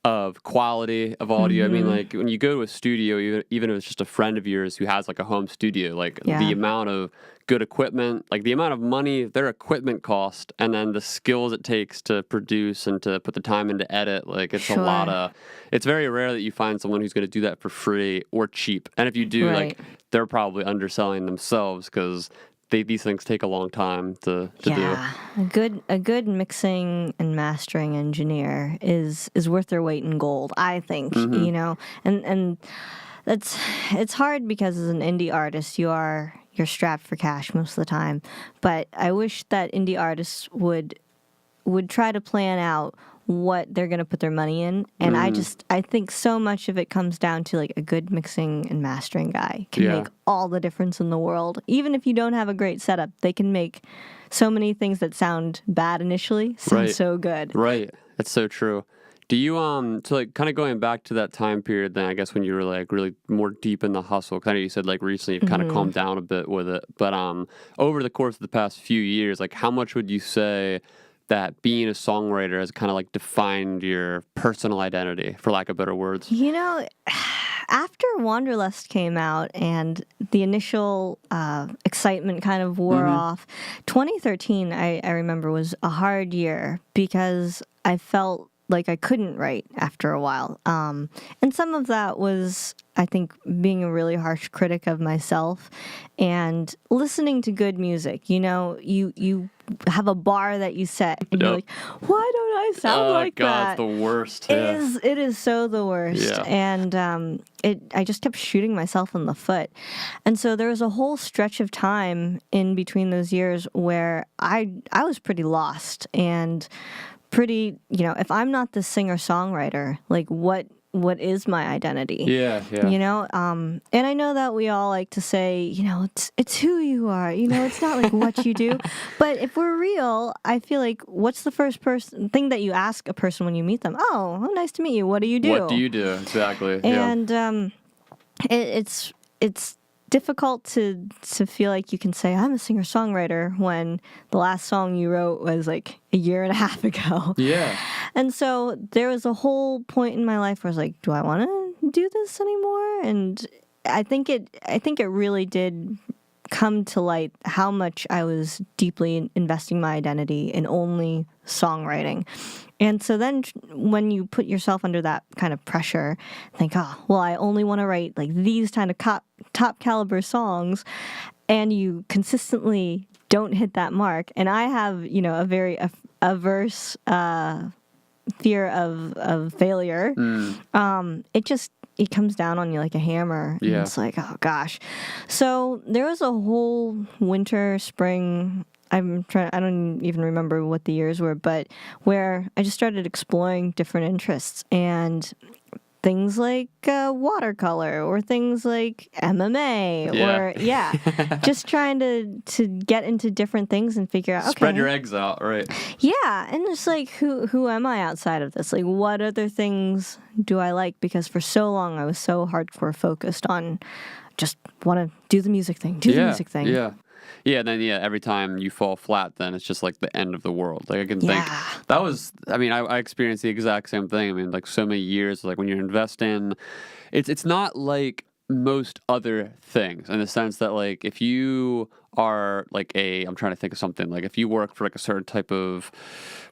of quality of audio. I mean, like when you go to a studio, even if it's just a friend of yours who has like a home studio, like the amount of good equipment, like the amount of money their equipment cost, and then the skills it takes to produce and to put the time in to edit, like it's a lot of, it's very rare that you find someone who's going to do that for free or cheap. And if you do, like they're probably underselling themselves because these things take a long time to do. A good mixing and mastering engineer is worth their weight in gold, I think. You know, and it's hard because as an indie artist, you're strapped for cash most of the time. But I wish that indie artists would try to plan out what they're going to put their money in. And I think so much of it comes down to like a good mixing and mastering guy can make all the difference in the world. Even if you don't have a great setup, they can make so many things that sound bad initially sound so good. Right. That's so true. Do you, so like kind of going back to that time period then, I guess when you were like really more deep in the hustle, because I know you said like recently you've kind of calmed down a bit with it, but over the course of the past few years, like how much would you say that being a songwriter has kind of like defined your personal identity, for lack of better words? You know, after Wanderlust came out and the initial excitement kind of wore off, 2013, I remember, was a hard year because I felt like I couldn't write after a while. And some of that was, I think, being a really harsh critic of myself and listening to good music. You know, you have a bar that you set and you're like, why don't I sound like that? Oh, God, it's the worst. It is so the worst. Yeah. And I just kept shooting myself in the foot. And so there was a whole stretch of time in between those years where I was pretty lost and pretty, you know, if I'm not the singer-songwriter, like what is my identity? Yeah. You know, and I know that we all like to say, you know, it's who you are. You know, it's not like what you do. But if we're real, I feel like what's the first thing that you ask a person when you meet them? Oh, nice to meet you. What do you do? What do you do? Exactly. And it's difficult to feel like you can say I'm a singer-songwriter when the last song you wrote was like a year and a half ago. Yeah. And so there was a whole point in my life where I was like, do I want to do this anymore? And I think it really did come to light how much I was deeply investing my identity in only songwriting. And so then when you put yourself under that kind of pressure, think, oh, well, I only want to write like these kind of top caliber songs, and you consistently don't hit that mark. And I have, you know, a very averse fear of failure. It comes down on you like a hammer. And it's like, oh gosh. So there was a whole winter, spring, I don't even remember what the years were, but where I just started exploring different interests and things like watercolor or things like MMA or just trying to get into different things and figure out, okay, spread your eggs out, right? Yeah, and it's like who am I outside of this? Like what other things do I like? Because for so long I was so hardcore focused on just want to do the music thing, the music thing. Yeah, then every time you fall flat, then it's just like the end of the world. Like I can think that was, I mean, I experienced the exact same thing. I mean, like so many years, like when you're investing, it's not like most other things, in the sense that like if you are like I'm trying to think of something, like if you work for like a certain type of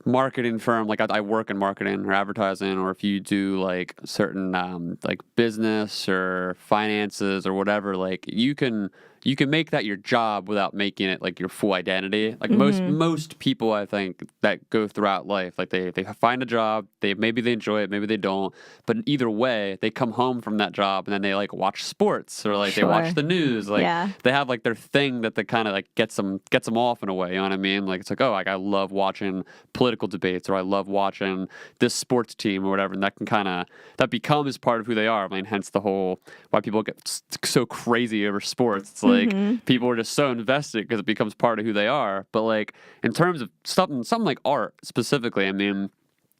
marketing firm, like I work in marketing or advertising, or if you do like certain like business or finances or whatever, like you can make that your job without making it like your full identity. Like most people, I think, that go throughout life, like they find a job, maybe they enjoy it, maybe they don't, but either way, they come home from that job and then they like watch sports, or like they watch the news. Like they have like their thing that they kind of like gets them off in a way. You know what I mean? Like it's like, oh, like I love watching political debates, or I love watching this sports team or whatever, and that becomes part of who they are. I mean, hence the whole why people get so crazy over sports. It's like people are just so invested because it becomes part of who they are. But like in terms of something like art specifically, I mean,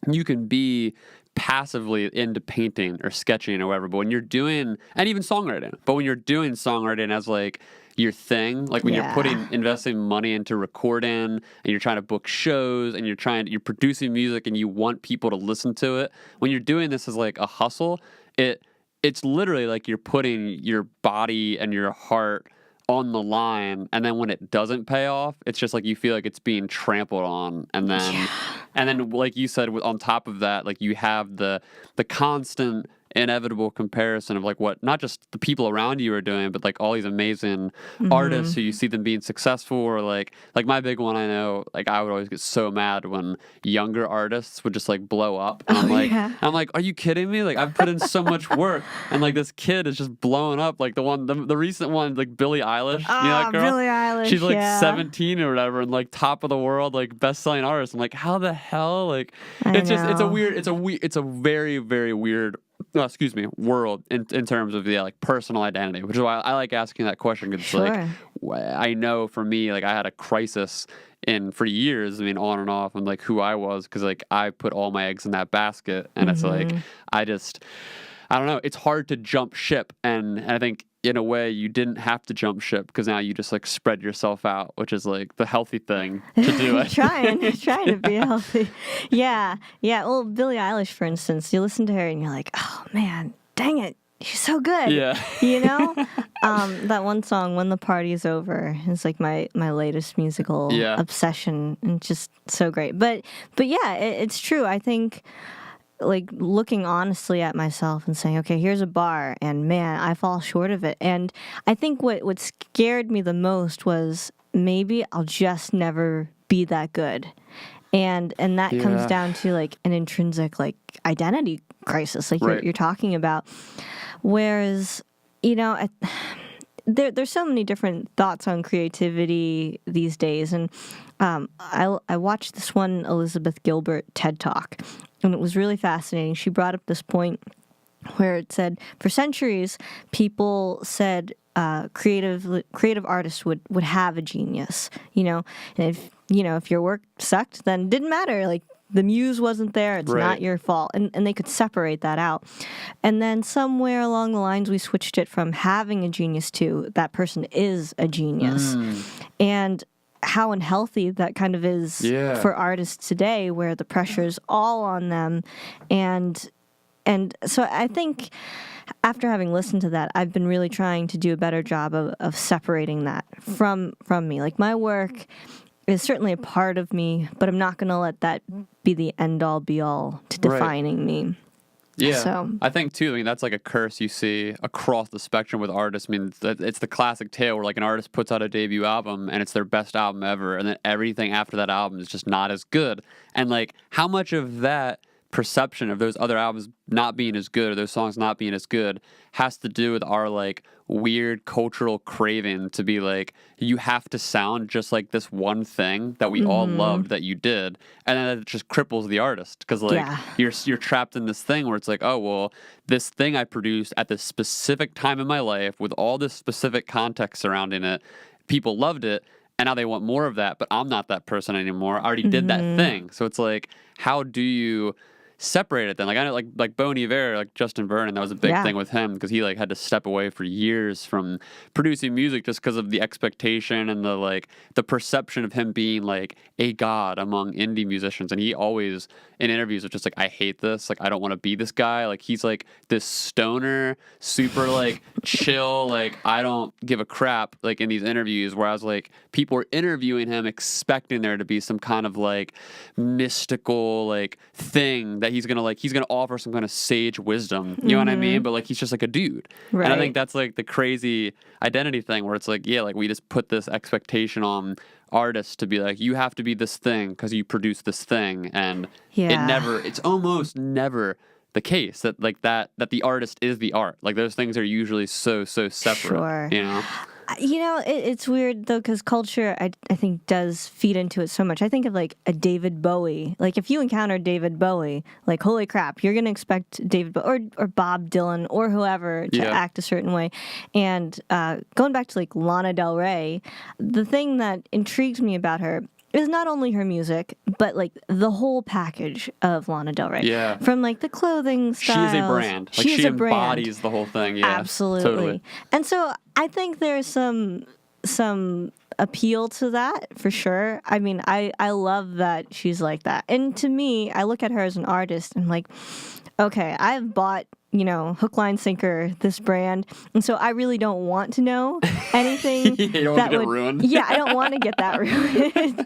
you can be passively into painting or sketching or whatever, but when you're doing, and even songwriting, but when you're doing songwriting as like your thing, like when you're investing money into recording, and you're trying to book shows, and you're producing music and you want people to listen to it, when you're doing this as like a hustle, it's literally like you're putting your body and your heart on the line, and then when it doesn't pay off, it's just like you feel like it's being trampled on, and then like you said, on top of that, like you have the constant inevitable comparison of like what not just the people around you are doing, but like all these amazing artists who you see them being successful, or like my big one, I know, like I would always get so mad when younger artists would just like blow up, and I'm like, are you kidding me? Like I've put in so much work, and like this kid is just blowing up. Like the recent one, like Billie Eilish, you know that girl? Billie Eilish, she's like 17 or whatever, and like top of the world, like best-selling artist. I'm like, how the hell? Like it's a very, very weird world in terms of like personal identity, which is why I like asking that question, because like I know for me, like I had a crisis for years, I mean, on and off, and like who I was, because like I put all my eggs in that basket, and it's like I don't know, it's hard to jump ship, and I think in a way you didn't have to jump ship, because now you just like spread yourself out, which is like the healthy thing to do. trying to be healthy. Yeah. Well, Billie Eilish, for instance, you listen to her and you're like, oh man, dang it, she's so good. Yeah. You know, that one song, "When the Party's Over," is like my latest musical obsession, and just so great. But yeah, it's true. I think, like, looking honestly at myself and saying, okay, here's a bar, and man, I fall short of it. And I think what scared me the most was maybe I'll just never be that good. And that comes down to like an intrinsic like identity crisis, like you're talking about. Whereas, you know, there's so many different thoughts on creativity these days, and I watched this one Elizabeth Gilbert TED Talk, and it was really fascinating. She brought up this point where it said, for centuries, people said creative artists would have a genius, you know, and if your work sucked, then it didn't matter, like the muse wasn't there, it's not your fault, and they could separate that out. And then somewhere along the lines, we switched it from having a genius to that person is a genius. And how unhealthy that kind of is for artists today, where the pressure's all on them. And so I think after having listened to that, I've been really trying to do a better job of separating that from me. Like, my work is certainly a part of me, but I'm not going to let that be the end-all, be-all to defining me. Yeah, so. I think too, I mean, that's like a curse you see across the spectrum with artists. I mean, it's the classic tale where like an artist puts out a debut album and it's their best album ever, and then everything after that album is just not as good. And like, how much of that perception of those other albums not being as good, or those songs not being as good, has to do with our like weird cultural craving to be like, you have to sound just like this one thing that we all loved that you did, and then it just cripples the artist, because like you're trapped in this thing where it's like, oh well, this thing I produced at this specific time in my life with all this specific context surrounding it, people loved it, and now they want more of that, but I'm not that person anymore. I already did that thing. So it's like, how do you separate it then. Like I know like Bon Iver, like Justin Vernon, that was a big thing with him because he like had to step away for years from producing music just because of the expectation and the perception of him being like a god among indie musicians. And he always in interviews was just like, I hate this. Like I don't want to be this guy. Like he's like this stoner, super like chill, like I don't give a crap, like in these interviews, whereas like people were interviewing him expecting there to be some kind of like mystical like thing that he's gonna offer some kind of sage wisdom, you know what I mean? But like he's just like a dude. Right. And I think that's like the crazy identity thing where it's like, yeah, like we just put this expectation on artists to be like, you have to be this thing because you produce this thing, and it's almost never the case that the artist is the art. Like those things are usually so separate. Sure. You know? It's weird, though, because culture, I think, does feed into it so much. I think of, like, a David Bowie. Like, if you encounter David Bowie, like, holy crap, you're going to expect David Bowie or Bob Dylan or whoever to act a certain way. And going back to, like, Lana Del Rey, the thing that intrigues me about her is not only her music, but like the whole package of Lana Del Rey. Yeah. From like the clothing styles. She's a brand. Like she embodies the whole thing. Yeah. Absolutely. Totally. And so I think there's some appeal to that for sure. I mean, I love that she's like that. And to me, I look at her as an artist and I'm like, okay, I've bought, hook, line, sinker, this brand. And so I really don't want to know anything. You don't want to get ruined. Yeah, I don't want to get that ruined.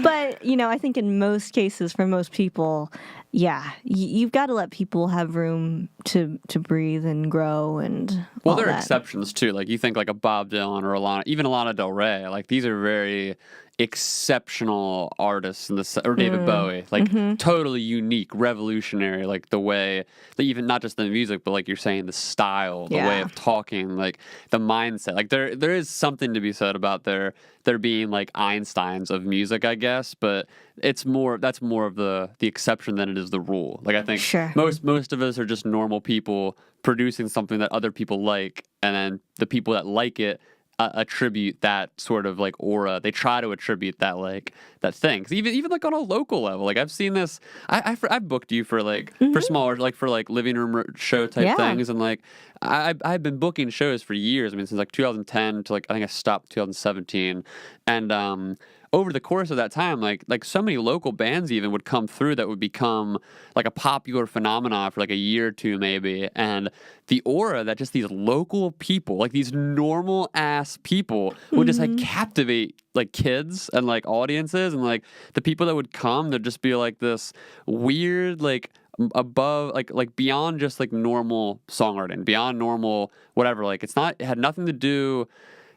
But, I think in most cases, for most people, you've got to let people have room to breathe and grow and well, there are exceptions, too. Like, you think like a Bob Dylan or even a Lana Del Rey. Like, these are very exceptional artists or David Bowie, like totally unique, revolutionary, like the way even not just the music, but like you're saying the style, the way of talking, like the mindset. Like there is something to be said about there being like Einsteins of music, I guess, but that's more of the exception than it is the rule. Like I think most of us are just normal people producing something that other people like, and then the people that like it attribute that sort of like aura. They try to attribute that like that thing. 'Cause even like on a local level, like I've seen this. I've booked you for like for smaller, like for like living room show type things, and like I've been booking shows for years. I mean, since like 2010 to like I think I stopped 2017, and over the course of that time, like so many local bands even would come through that would become like a popular phenomenon for like a year or two maybe. And the aura that just these local people, like these normal ass people, would just like captivate like kids and like audiences, and like the people that would come, there'd just be like this weird like above like beyond just like normal songwriting, beyond normal whatever. Like it had nothing to do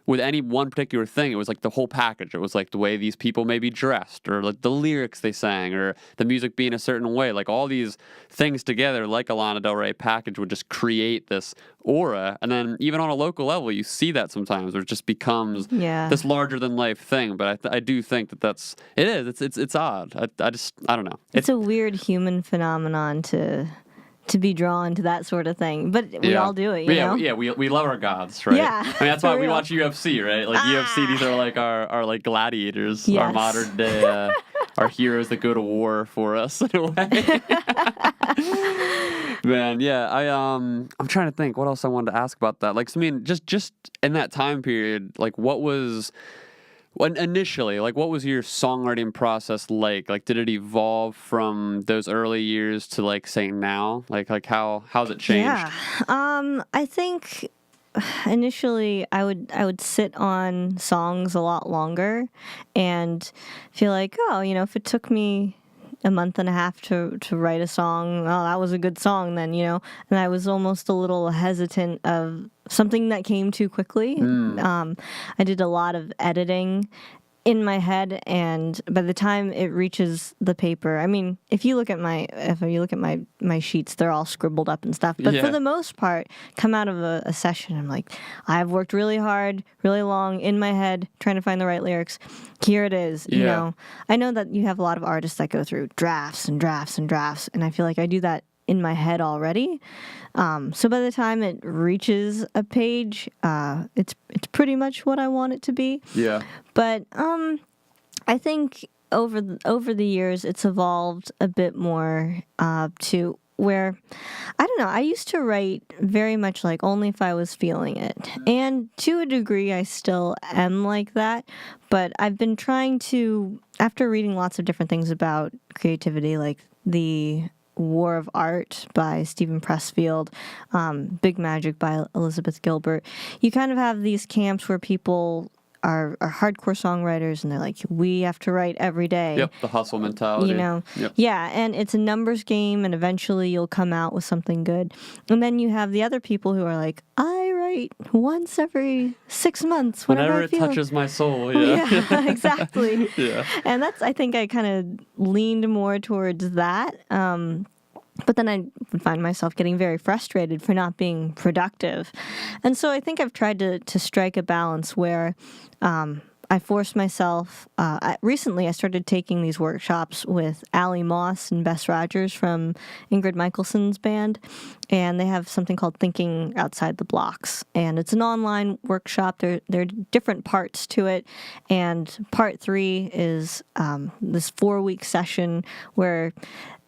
with any one particular thing. It was like the whole package. It was like the way these people may be dressed, or like the lyrics they sang, or the music being a certain way. Like all these things together, like a Lana Del Rey package, would just create this aura. And then even on a local level, you see that sometimes, where it just becomes this larger than life thing. But I do think it's odd. I don't know. It's a weird human phenomenon to be drawn to that sort of thing, but we all do it, you know? Yeah, we love our gods, right? Yeah, I mean, that's why we watch UFC, right? Like UFC, these are like our like gladiators, our modern day, our heroes that go to war for us in a way. Man, yeah, I'm trying to think what else I wanted to ask about that. Like, I mean, just in that time period, like initially, like, what was your songwriting process like? Like, did it evolve from those early years to, like, say now? Like how's it changed? Yeah, I think initially I would sit on songs a lot longer and feel like, if it took me a month and a half to write a song, that was a good song then, and I was almost a little hesitant of something that came too quickly. I did a lot of editing in my head, and by the time it reaches the paper, I mean, if you look at my sheets, they're all scribbled up and stuff. But for the most part, come out of a session, I'm like, I've worked really hard, really long in my head, trying to find the right lyrics. Here it is. You know, I know that you have a lot of artists that go through drafts and drafts and drafts, and I feel like I do that in my head already. So by the time it reaches a page, it's pretty much what I want it to be. Yeah. But I think over the years, it's evolved a bit more to where, I don't know, I used to write very much like only if I was feeling it. And to a degree, I still am like that. But I've been trying to, after reading lots of different things about creativity, like The War of Art by Stephen Pressfield, Big Magic by Elizabeth Gilbert, you kind of have these camps where people are hardcore songwriters, and they're like, we have to write every day. Yep, the hustle mentality. Yep. Yeah, and it's a numbers game, and eventually you'll come out with something good. And then you have the other people who are like, I write once every 6 months. Whenever I it feel touches my soul, yeah. Yeah, exactly. Yeah. And I think I kind of leaned more towards that. But then I would find myself getting very frustrated for not being productive. And so I think I've tried to strike a balance where I force myself. Recently, I started taking these workshops with Allie Moss and Bess Rogers from Ingrid Michaelson's band. And they have something called Thinking Outside the Blocks. And it's an online workshop. There are different parts to it. And part 3 is this 4-week session where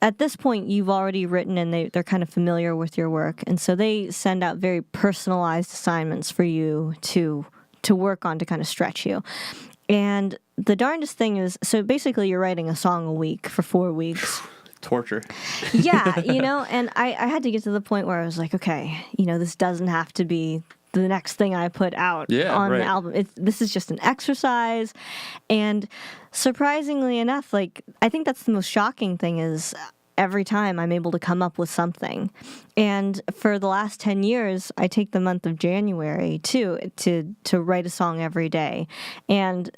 at this point, you've already written and they're kind of familiar with your work. And so they send out very personalized assignments for you to work on to kind of stretch you. And the darndest thing is, so basically you're writing a song a week for 4 weeks. Torture. Yeah, and I had to get to the point where I was like, okay, this doesn't have to be the next thing I put out on the album. This is just an exercise. And surprisingly enough, like, I think that's the most shocking thing is every time I'm able to come up with something. And for the last 10 years, I take the month of January to write a song every day. And,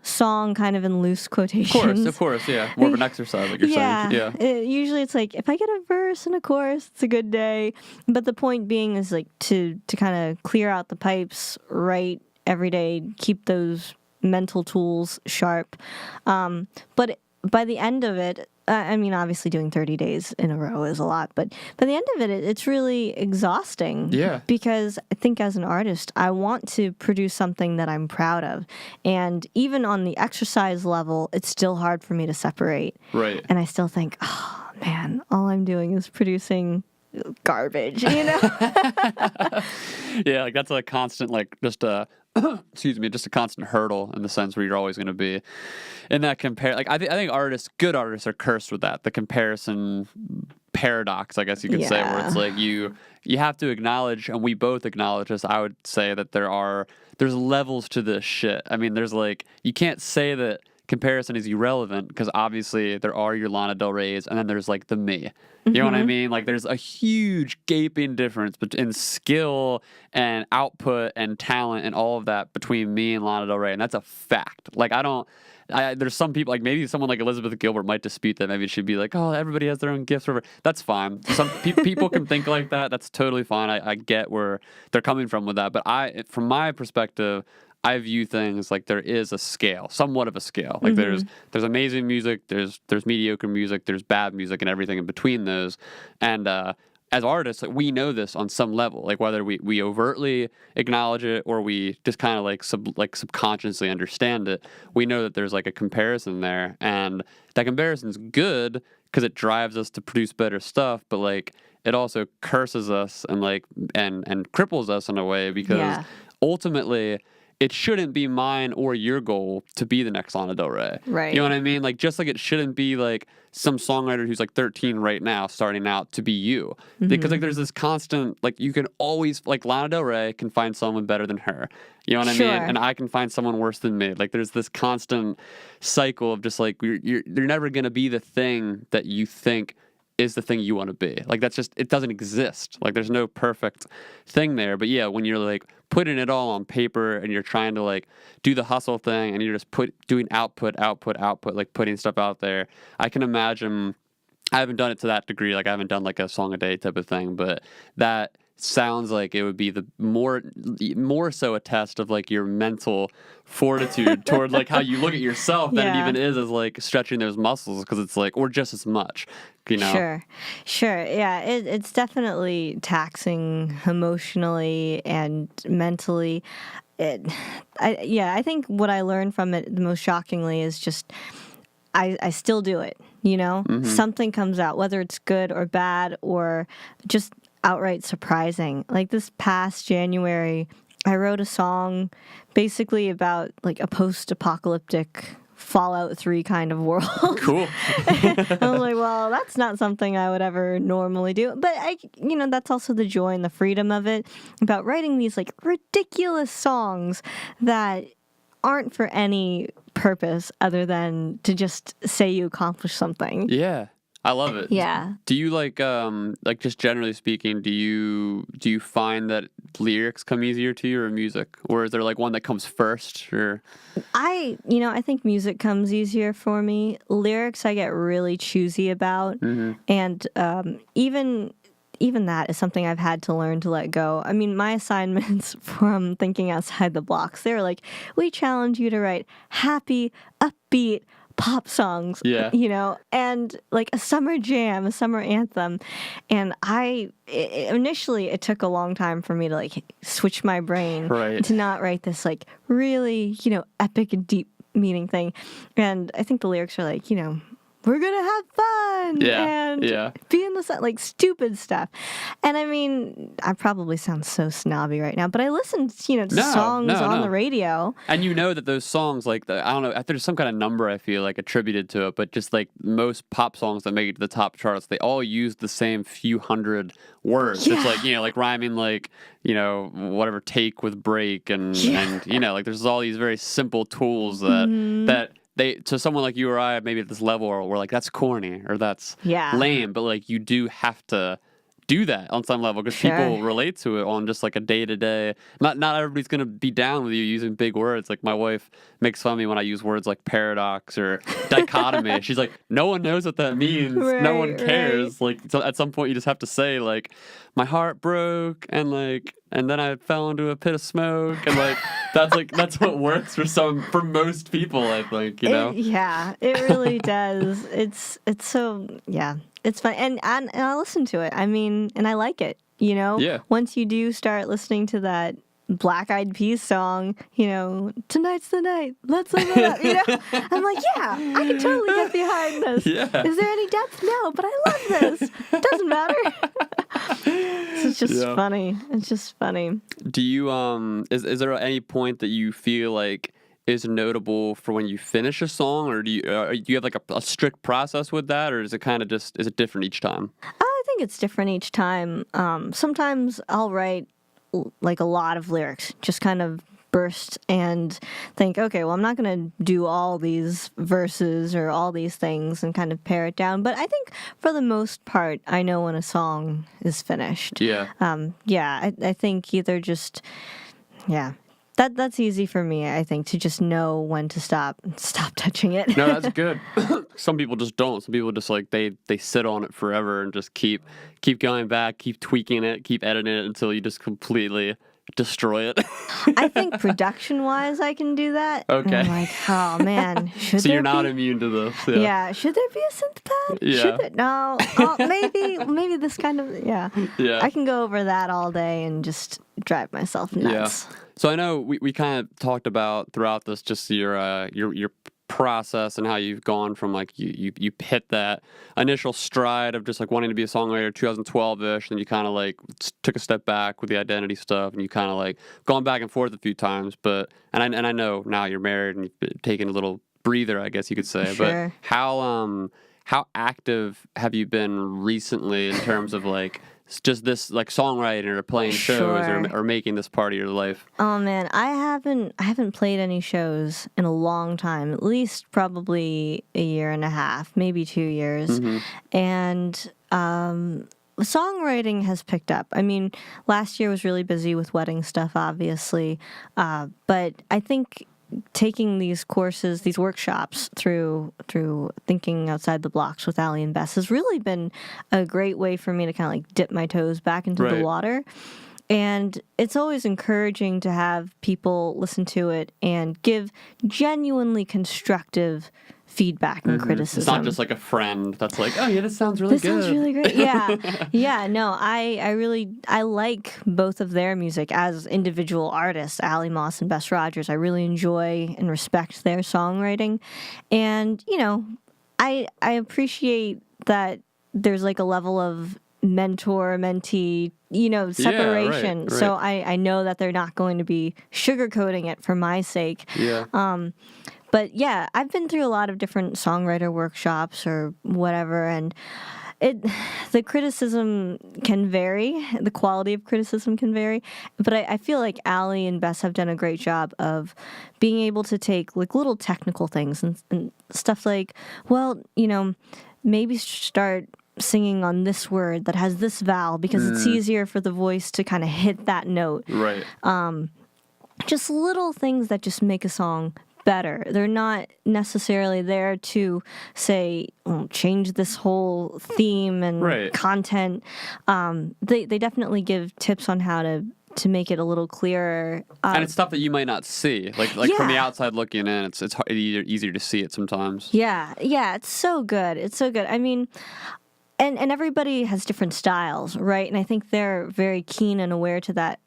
song kind of in loose quotations. Of course, yeah. More of an exercise, like you're saying. Yeah. Usually it's like, if I get a verse and a chorus, it's a good day. But the point being is like to kind of clear out the pipes, write every day, keep those mental tools sharp. But by the end of it, I mean, obviously doing 30 days in a row is a lot, but by the end of it, it's really exhausting. Yeah. Because I think as an artist, I want to produce something that I'm proud of. And even on the exercise level, it's still hard for me to separate. Right. And I still think, oh, man, all I'm doing is producing garbage, Yeah, like that's a constant, like, just a just a constant hurdle in the sense where you're always going to be in that Like, I think good artists are cursed with that. The comparison paradox, I guess you could say, where it's like you have to acknowledge, and we both acknowledge this. I would say that there's levels to this shit. I mean, there's like, you can't say that comparison is irrelevant because obviously there are your Lana Del Reys, and then there's like the me. You know what I mean? Like, there's a huge gaping difference in skill and output and talent and all of that between me and Lana Del Rey, and that's a fact. Like, there's some people, like maybe someone like Elizabeth Gilbert might dispute that. Maybe it should be like, oh, everybody has their own gifts or whatever. That's fine. Some people can think like that. That's totally fine. I get where they're coming from with that. But from my perspective, I view things like there is a scale, somewhat of a scale. Like there's amazing music, there's mediocre music, there's bad music, and everything in between those. And as artists, like, we know this on some level, like whether we overtly acknowledge it or we just kind of like subconsciously understand it. We know that there's like a comparison there, and that comparison's good because it drives us to produce better stuff. But like, it also curses us and and cripples us in a way because ultimately, it shouldn't be mine or your goal to be the next Lana Del Rey. Right. You know what I mean? Like, just like it shouldn't be like some songwriter who's like 13 right now starting out to be you. Because like there's this constant, like, you can always, like, Lana Del Rey can find someone better than her. You know what I mean? And I can find someone worse than me. Like, there's this constant cycle of just like, you're never going to be the thing that you think is the thing you want to be. Like, that's just, it doesn't exist. Like, there's no perfect thing there. But yeah, when you're like putting it all on paper and you're trying to like do the hustle thing and you're just doing output, like putting stuff out there, I can imagine, I haven't done it to that degree. Like, I haven't done like a song a day type of thing, but that sounds like it would be the more so a test of like your mental fortitude toward like how you look at yourself than it even is as like stretching those muscles, because it's like, or just as much, you know. Sure. Yeah, it's definitely taxing emotionally and mentally. I think what I learned from it the most shockingly is just I still do it, Something comes out, whether it's good or bad or just outright surprising. Like this past January, I wrote a song basically about like a post-apocalyptic Fallout 3 kind of world. Cool. I was like, well, that's not something I would ever normally do. But that's also the joy and the freedom of it, about writing these like ridiculous songs that aren't for any purpose other than to just say you accomplished something. Yeah. I love it. Yeah. Do you like just generally speaking, do you find that lyrics come easier to you or music? Or is there like one that comes first or I think music comes easier for me. Lyrics I get really choosy about. And even that is something I've had to learn to let go. I mean, my assignments from thinking outside the blocks, they were like, we challenge you to write happy, upbeat pop songs, and like a summer jam, a summer anthem. And initially it took a long time for me to like switch my brain to not write this like really, epic and deep meaning thing. And I think the lyrics are like, we're gonna have fun and be in the sun, like stupid stuff. And I mean, I probably sound so snobby right now, but I listen, to songs on the radio. And that those songs, like I don't know, there's some kind of number I feel like attributed to it, but just like most pop songs that make it to the top charts, they all use the same few hundred words. Yeah. It's like like rhyming like whatever take with break and like there's all these very simple tools that. To someone like you or I, maybe at this level, we're like, that's corny or that's lame. But like, you do have to do that on some level because people relate to it on just like a day to day. Not everybody's gonna be down with you using big words. Like my wife makes fun of me when I use words like paradox or dichotomy. She's like, no one knows what that means. No one cares. Like, so at some point, you just have to say like, my heart broke and then I fell into a pit of smoke and that's what works for most people, I think, It really does. It's so it's fun and I listen to it. I mean, and I like it. Once you do start listening to that Black Eyed Peas song, tonight's the night, let's live it up, I'm like, I can totally get behind this. Yeah. Is there any depth? No, but I love this. It doesn't matter. It's just funny. It's just funny. Do you, is there any point that you feel like is notable for when you finish a song, or do you have like a strict process with that, or is it kind of is it different each time? I think it's different each time. Sometimes I'll write like a lot of lyrics, just kind of burst and think, okay, well, I'm not going to do all these verses or all these things and kind of pare it down. But I think for the most part, I know when a song is finished. Yeah. I think either just, that's easy for me, I think, to just know when to stop touching it. No, that's good. Some people just don't. Some people just like they sit on it forever and just keep going back, keep tweaking it, keep editing it until you just completely destroy it. I think production-wise, I can do that. Okay. And I'm like, oh man, so you're not immune to this. Yeah. Should there be a synth pad? Yeah. No. Maybe this kind of. Yeah. I can go over that all day and just drive myself nuts. Yeah. So I know we kind of talked about throughout this just your process and how you've gone from like you hit that initial stride of just like wanting to be a songwriter 2012-ish, and you kind of like took a step back with the identity stuff, and you kind of like gone back and forth a few times. But I know now you're married and you've taken a little breather, I guess you could say. Sure. But how active have you been recently in terms of like just this like songwriting or playing shows or making this part of your life? Oh man, I haven't played any shows in a long time, at least probably a year and a half, maybe 2 years. And songwriting has picked up. I mean, last year was really busy with wedding stuff, obviously. But I think taking these courses, these workshops through Thinking Outside the Blocks with Allie and Bess has really been a great way for me to kind of like dip my toes back into the water. And it's always encouraging to have people listen to it and give genuinely constructive feedback and criticism. It's not just like a friend that's like, oh yeah, this sounds really good. This sounds really great. Yeah. No, I like both of their music as individual artists, Allie Moss and Bess Rogers. I really enjoy and respect their songwriting. And, I appreciate that there's like a level of mentor mentee, separation. Right. So I know that they're not going to be sugarcoating it for my sake. Yeah. But yeah, I've been through a lot of different songwriter workshops or whatever, and the criticism can vary, the quality of criticism can vary, but I feel like Allie and Bess have done a great job of being able to take like little technical things and stuff like, well, maybe start singing on this word that has this vowel because it's easier for the voice to kind of hit that note. Right. Just little things that just make a song better. They're not necessarily there to say, change this whole theme and content. They definitely give tips on how to make it a little clearer. And it's stuff that you might not see. Like from the outside looking in, it's easier to see it sometimes. Yeah, it's so good. It's so good. I mean, and everybody has different styles, right? And I think they're very keen and aware to that.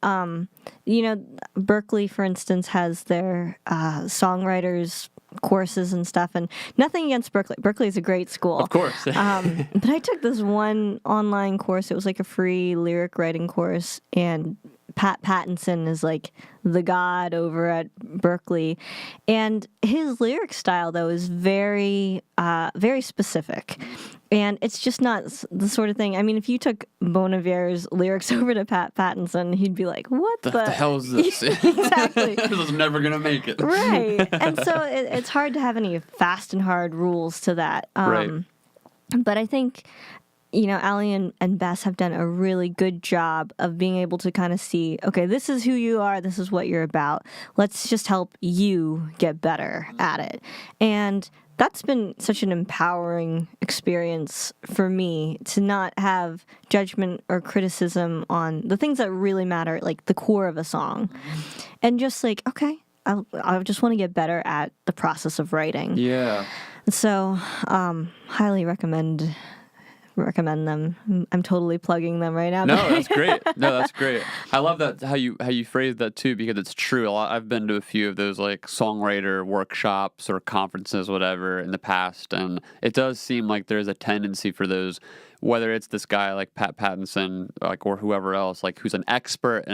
Berkeley, for instance, has their songwriters courses and stuff, and nothing against Berkeley. Berkeley is a great school. Of course. But I took this one online course. It was like a free lyric writing course, and Pat Pattinson is like the god over at Berkeley, and his lyric style though is very, very specific, and it's just not the sort of thing. I mean, if you took Bon Iver's lyrics over to Pat Pattinson, he'd be like, "What the hell is this? Exactly, this is never gonna make it." Right, and so it's hard to have any fast and hard rules to that. Right. But I think, Allie and Bess have done a really good job of being able to kind of see, okay, this is who you are, this is what you're about. Let's just help you get better at it. And that's been such an empowering experience for me to not have judgment or criticism on the things that really matter, like the core of a song. And just like, okay, I just want to get better at the process of writing. Yeah. So, highly recommend them. I'm totally plugging them right now. No, that's great. I love that how you phrase that too, because it's true. I've been to a few of those like songwriter workshops or conferences, whatever, in the past, and it does seem like there's a tendency for those, whether it's this guy like Pat Pattinson, like, or whoever else, like who's an expert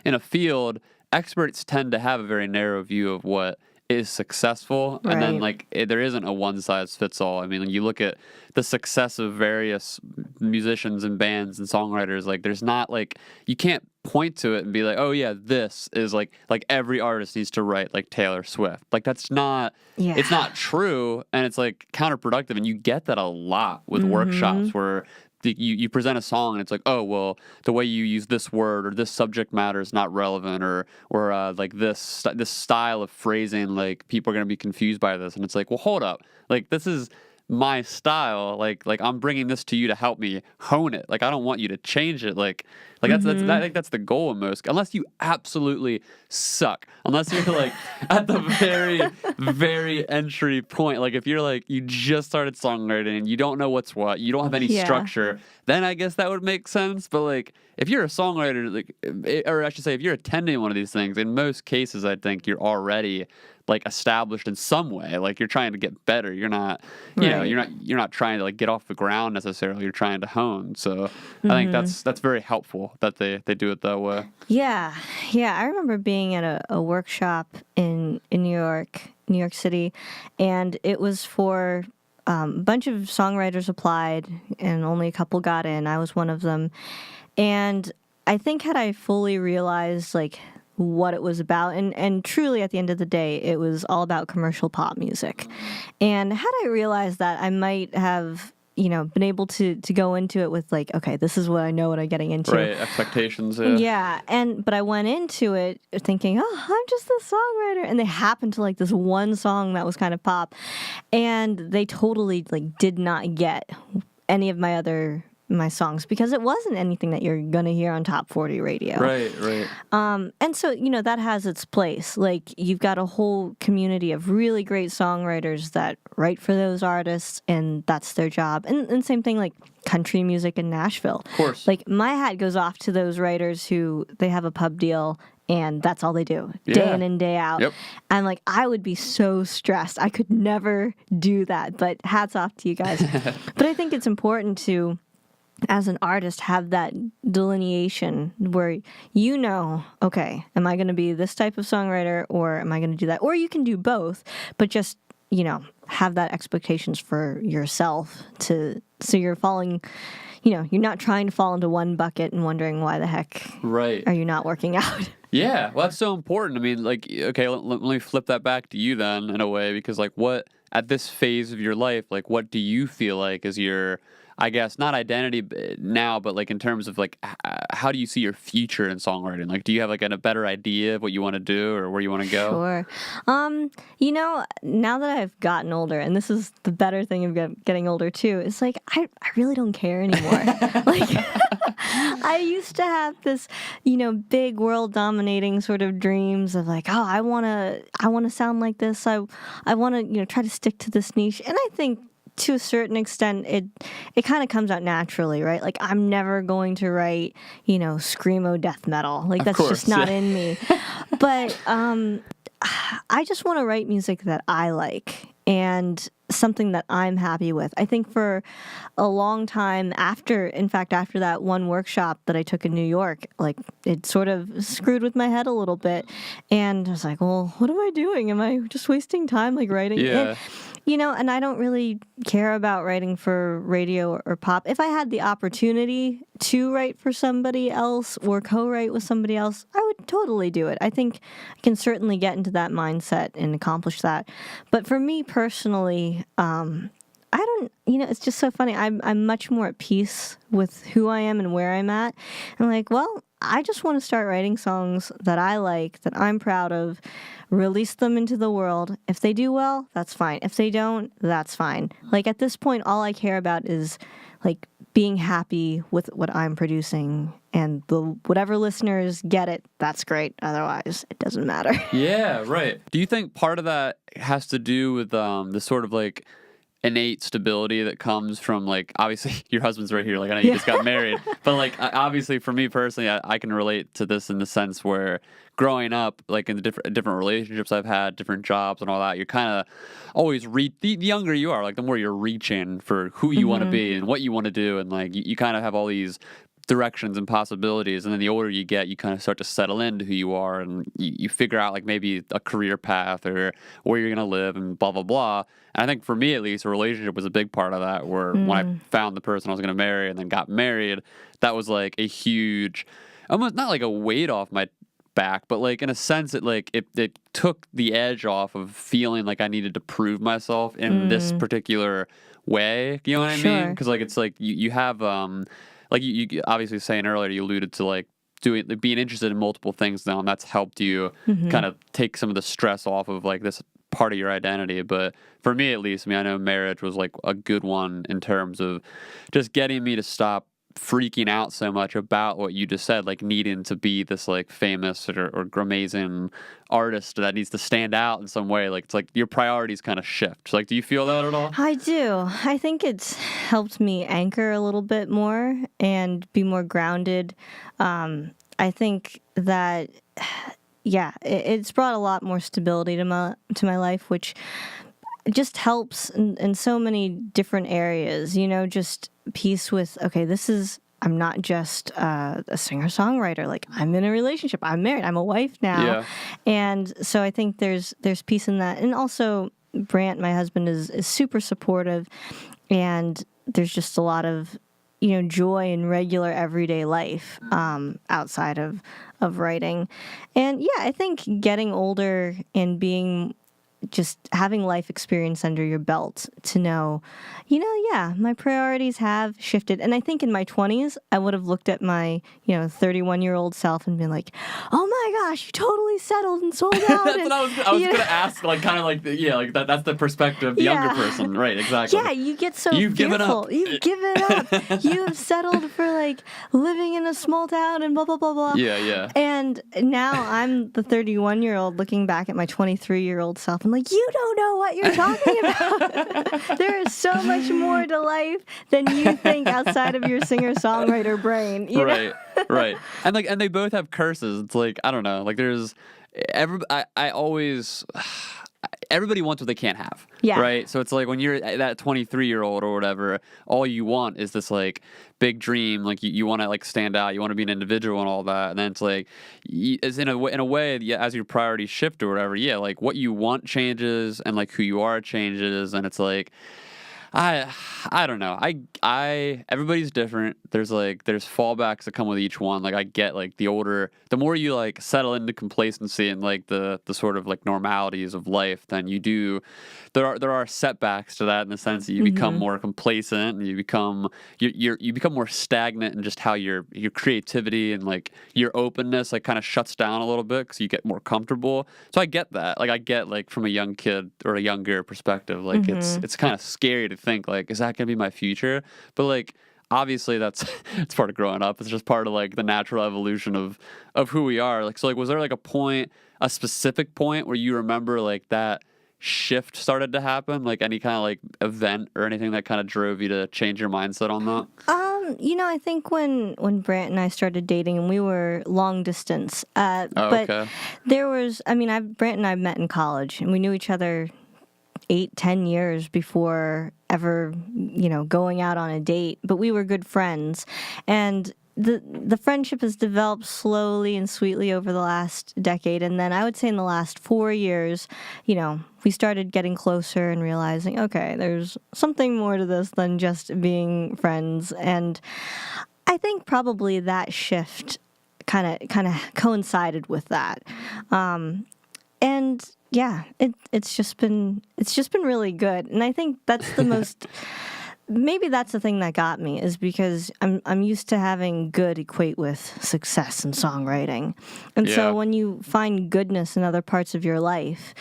in a field. Experts tend to have a very narrow view of what is successful, and then like there isn't a one size fits all. I mean, you look at the success of various musicians and bands and songwriters, like there's not like, you can't point to it and be like, oh yeah, this is like every artist needs to write like Taylor Swift. Like that's not, it's not true, and it's like counterproductive, and you get that a lot with workshops where you present a song and it's like, oh, well, the way you use this word or this subject matter is not relevant, or like this style of phrasing, like people are going to be confused by this. And it's like, well, hold up. Like this is my style. Like I'm bringing this to you to help me hone it. Like I don't want you to change it. Like I think that's the goal of most, unless you absolutely suck, unless you're like at the very, very entry point. Like if you're like, you just started songwriting and you don't know what's what, you don't have any structure, then I guess that would make sense. But like if you're a songwriter, like, or I should say, if you're attending one of these things, in most cases, I think you're already like established in some way. Like you're trying to get better. You're not, you're not trying to like get off the ground necessarily. You're trying to hone. So I think that's very helpful that they do it that way. Yeah. I remember being at a workshop in New York City, and it was for a bunch of songwriters applied, and only a couple got in. I was one of them, and I think had I fully realized like what it was about, and truly at the end of the day it was all about commercial pop music, and had I realized that, I might have been able to go into it with like, okay, this is what I know what I'm getting into. Right, expectations. But I went into it thinking, oh, I'm just a songwriter, and they happened to like this one song that was kind of pop, and they totally like did not get any of my other my songs because it wasn't anything that you're gonna hear on top 40 radio. Right. And so, that has its place. Like, you've got a whole community of really great songwriters that write for those artists, and that's their job. And same thing, like, country music in Nashville. Of course. Like, my hat goes off to those writers who, they have a pub deal, and that's all they do, day in and day out. Yep. And, like, I would be so stressed. I could never do that, but hats off to you guys. But I think it's important to, as an artist, have that delineation where okay, am I going to be this type of songwriter or am I going to do that? Or you can do both, but just, have that expectations for yourself so you're falling, you're not trying to fall into one bucket and wondering why the heck are you not working out? Yeah, well, that's so important. I mean, like, okay, let me flip that back to you then in a way, because like what, at this phase of your life, like what do you feel like is your, I guess, not identity now, but like in terms of like, how do you see your future in songwriting? Like, do you have like a better idea of what you want to do or where you want to go? Sure. Now that I've gotten older, and this is the better thing of getting older too, it's like, I really don't care anymore. Like, I used to have this, big world dominating sort of dreams of like, I want to sound like this. I want to, try to stick to this niche. And I think, to a certain extent, it kind of comes out naturally, right? Like, I'm never going to write, screamo death metal. Like, that's just not in me. But I just want to write music that I like and something that I'm happy with. I think for a long time after that one workshop that I took in New York, like, it sort of screwed with my head a little bit. And I was like, well, what am I doing? Am I just wasting time, like, writing? Yeah. And I don't really care about writing for radio or pop. If I had the opportunity to write for somebody else or co-write with somebody else, I would totally do it. I think I can certainly get into that mindset and accomplish that. But for me personally, I don't, it's just so funny. I'm much more at peace with who I am and where I'm at. And like, well, I just want to start writing songs that I like, that I'm proud of, release them into the world. If they do well, that's fine. If they don't, that's fine. Like, at this point, all I care about is like being happy with what I'm producing, and whatever listeners get it, that's great. Otherwise, it doesn't matter. Yeah, right. Do you think part of that has to do with the sort of like innate stability that comes from, like, obviously your husband's right here, like, I know you just got married, but like obviously for me personally, I can relate to this in the sense where growing up, like in the different relationships I've had, different jobs and all that, you're kind of always the younger you are, like the more you're reaching for who you want to be and what you want to do, and like you kind of have all these directions and possibilities, and then the older you get, you kind of start to settle into who you are, and you figure out like maybe a career path or where you're going to live and blah blah blah. And I think for me at least, a relationship was a big part of that, where when I found the person I was going to marry and then got married, that was like a huge, almost not like a weight off my back, but like in a sense it took the edge off of feeling like I needed to prove myself in this particular way, you know what I mean? Because like it's like you have like you obviously saying earlier, you alluded to like being interested in multiple things now, and that's helped you kind of take some of the stress off of like this part of your identity. But for me at least, I mean, I know marriage was like a good one in terms of just getting me to stop freaking out so much about what you just said, like needing to be this like famous or amazing artist that needs to stand out in some way. Like it's like your priorities kind of shift. Like, do you feel that at all? I do. I think it's helped me anchor a little bit more and be more grounded. I think that, yeah, it's brought a lot more stability to my life, which just helps in so many different areas, just peace with, okay, I'm not just a singer-songwriter. Like, I'm in a relationship. I'm married. I'm a wife now. Yeah. And so I think there's peace in that. And also, Brant, my husband, is super supportive. And there's just a lot of, joy in regular everyday life outside of writing. And, yeah, I think getting older and being just having life experience under your belt to know, yeah, my priorities have shifted. And I think in my 20s, I would have looked at my, 31-year-old self and been like, oh my gosh, you totally settled and sold out. That's what I was going to ask, like, kind of like, like that's the perspective of the younger person. Right, exactly. Yeah, you get so You've fearful. given up. You've given up. You have settled for, like, living in a small town and blah, blah, blah, blah. Yeah. And now I'm the 31-year-old looking back at my 23-year-old self. I'm like, you don't know what you're talking about. There is so much more to life than you think outside of your singer-songwriter brain. You know? Right. And they both have curses. It's like, I don't know. Like I always... Everybody wants what they can't have, right? So it's like when you're that 23-year-old or whatever, all you want is this like big dream, like you want to like stand out, you want to be an individual and all that, and then it's like, it's in a way, as your priorities shift or whatever, like what you want changes and like who you are changes, and it's like, I don't know. Everybody's different. There's fallbacks that come with each one. Like I get like the more you like settle into complacency and like the sort of like normalities of life, then there are setbacks to that in the sense that you become more complacent and you become more stagnant in just how your creativity and like your openness like kind of shuts down a little bit because you get more comfortable. So I get that. Like I get like from a young kid or a younger perspective, like it's kind of scary to think like, is that gonna be my future? But like obviously it's part of growing up. It's just part of like the natural evolution of who we are. Like so like was there like a specific point where you remember like that shift started to happen? Like any kind of like event or anything that kind of drove you to change your mindset on that? I think when Brant and I started dating, and we were long distance, but okay. There was, Brant and I met in college, and we knew each other 8-10 years before ever, going out on a date, but we were good friends. And the friendship has developed slowly and sweetly over the last decade. And then I would say in the last 4 years, we started getting closer and realizing, okay, there's something more to this than just being friends. And I think probably that shift kind of coincided with that. And yeah, it's just been really good. And I think that's the most maybe that's the thing that got me, is because I'm used to having good equate with success in songwriting. And so when you find goodness in other parts of your life,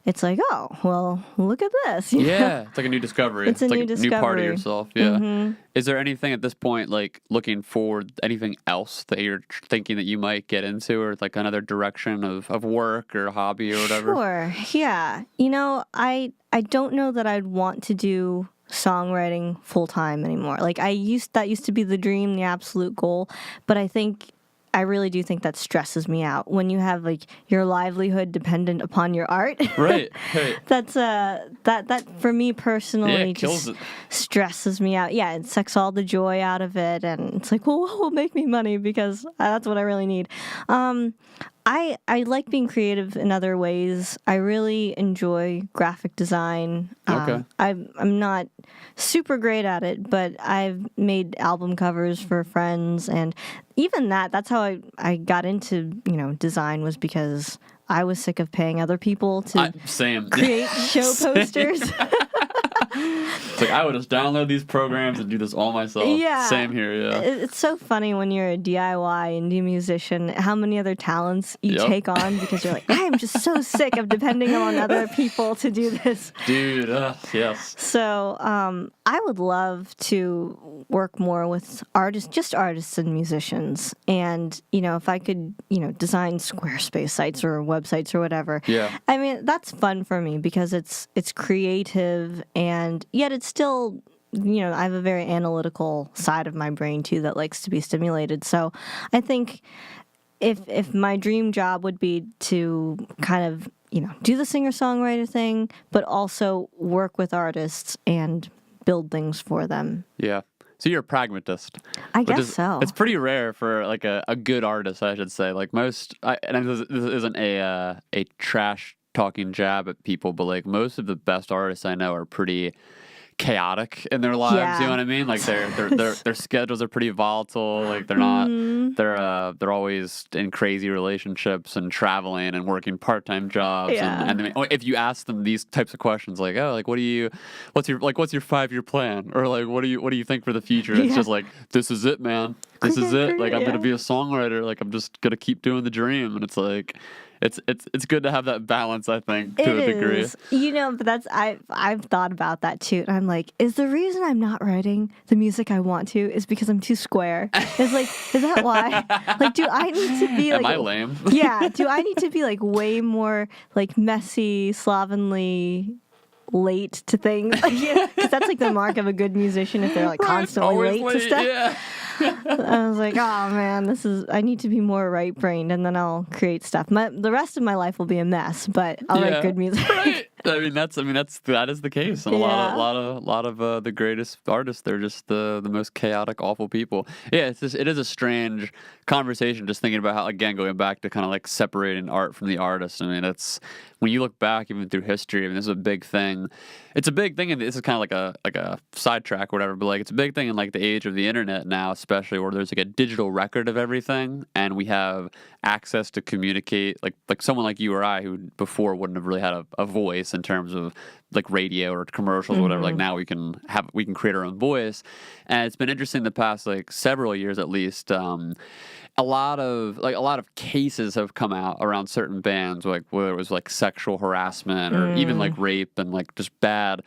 it's like, oh, well, look at this. It's like a new discovery. It's a like new discovery. New part of yourself. Yeah. Is there anything at this point, like looking forward, anything else that you're thinking that you might get into, or like another direction of work or hobby or whatever? Sure. Yeah. I don't know that I'd want to do songwriting full time anymore. Like that used to be the dream, the absolute goal, but I really do think that stresses me out when you have like your livelihood dependent upon your art. Right. That's that for me personally just stresses me out. Yeah, it sucks all the joy out of it, and it's like, well, what will make me money, because that's what I really need. I like being creative in other ways. I really enjoy graphic design. Okay. I'm not super great at it, but I've made album covers for friends, and even that's how I got into, design, was because I was sick of paying other people to create show posters. It's like, I would just download these programs and do this all myself. Yeah. Same here, yeah. It's so funny when you're a DIY indie musician, how many other talents you take on, because you're like, I'm just so sick of depending on other people to do this. Dude, yes. So I would love to work more with artists and musicians. And, if I could, design Squarespace sites or websites or whatever. Yeah. I mean, that's fun for me because it's creative, and yet it's still, I have a very analytical side of my brain too that likes to be stimulated. So I think if my dream job would be to kind of, do the singer-songwriter thing, but also work with artists and build things for them. Yeah. So you're a pragmatist. I guess so. It's pretty rare for like a good artist, I should say. Like most, and this isn't a trash talking jab at people, but like most of the best artists I know are pretty chaotic in their lives. Yeah. You know what I mean? Like their schedules are pretty volatile. Like they're not. They're always in crazy relationships and traveling and working part-time jobs. Yeah. And if you ask them these types of questions, like, oh, like what's your 5-year plan, or like what do you think for the future? It's just like, this is it, man. This is it. Like I'm gonna be a songwriter. Like I'm just gonna keep doing the dream. And it's like, it's good to have that balance, I think, to a degree. You know, but I've thought about that too. And I'm like, is the reason I'm not writing the music I want to is because I'm too square? It's like, is that why? Like, do I need to be like, am I lame? Yeah. Do I need to be like way more like messy, slovenly, late to things? Because that's like the mark of a good musician, if they're like constantly late to stuff. Yeah. I was like, oh man, I need to be more right-brained, and then I'll create stuff. The rest of my life will be a mess, but I'll write good music. Right. that is the case. And a lot of the greatest artists, they're just the most chaotic, awful people. Yeah, it is a strange conversation, just thinking about how, again, going back to kind of like separating art from the artist. I mean, it's when you look back even through history. I mean, this is a big thing. It's a big thing, and this is kind of like a sidetrack or whatever. But like, it's a big thing in like the age of the internet now, especially where there's like a digital record of everything, and we have access to communicate. Like someone like you or I, who before wouldn't have really had a voice in terms of like radio or commercials or whatever. Like now we can create our own voice, and it's been interesting the past like several years at least. A lot of cases have come out around certain bands, like whether it was like sexual harassment or even like rape and like just bad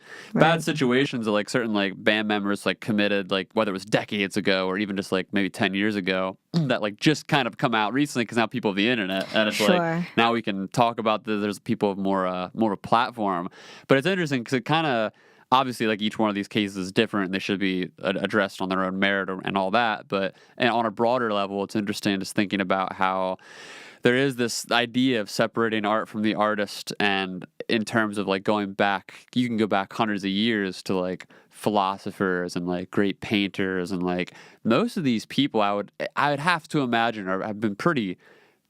situations that like certain like band members like committed, like whether it was decades ago or even just like maybe 10 years ago, that like just kind of come out recently because now people have the internet, and it's like now we can talk about there's people with more of a platform. But it's interesting because it kind of, obviously, like each one of these cases is different, and they should be addressed on their own merit and all that. But on a broader level, it's interesting just thinking about how there is this idea of separating art from the artist, and in terms of like going back, you can go back hundreds of years to like philosophers and like great painters, and like most of these people, I would have to imagine have been pretty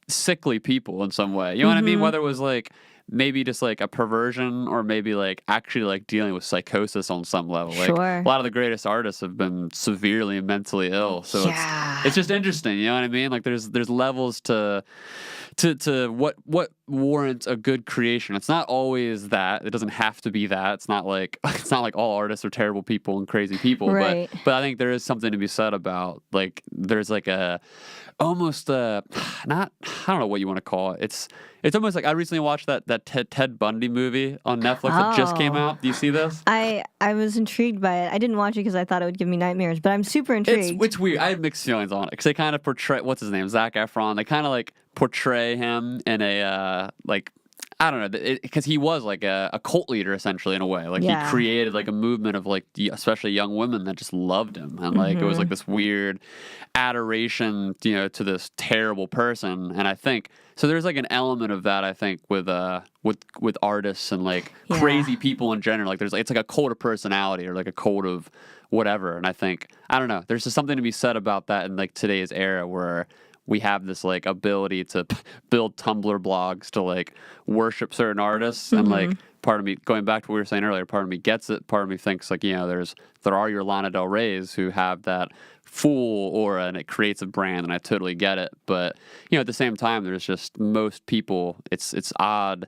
sickly people in some way. You know what I mean? Whether it was like maybe just like a perversion, or maybe like actually like dealing with psychosis on some level. Like a lot of the greatest artists have been severely mentally ill. So it's just interesting, you know what I mean? Like there's levels to what warrants a good creation. It's not always that. It doesn't have to be that. It's not like all artists are terrible people and crazy people. Right. But I think there is something to be said about like there's like almost I don't know what you want to call it. It's almost like I recently watched that Ted Bundy movie on Netflix that just came out. Do you see this? I was intrigued by it. I didn't watch it because I thought it would give me nightmares, but I'm super intrigued. It's weird. I have mixed feelings on it because they kind of portray, what's his name, Zac Efron. They kind of like portray him in a like, I don't know, because he was like a cult leader essentially in a way. Like he created like a movement of like especially young women that just loved him, and like it was like this weird adoration, you know, to this terrible person. And I think so. There's like an element of that, I think, with artists and like crazy people in general. Like it's like a cult of personality or like a cult of whatever. And I think, I don't know, there's just something to be said about that in like today's era where we have this like ability to build Tumblr blogs to like worship certain artists, and like part of me, going back to what we were saying earlier, part of me gets it. Part of me thinks like, you know, there are your Lana Del Reys who have that full aura and it creates a brand, and I totally get it. But you know, at the same time, there's just most people. It's odd.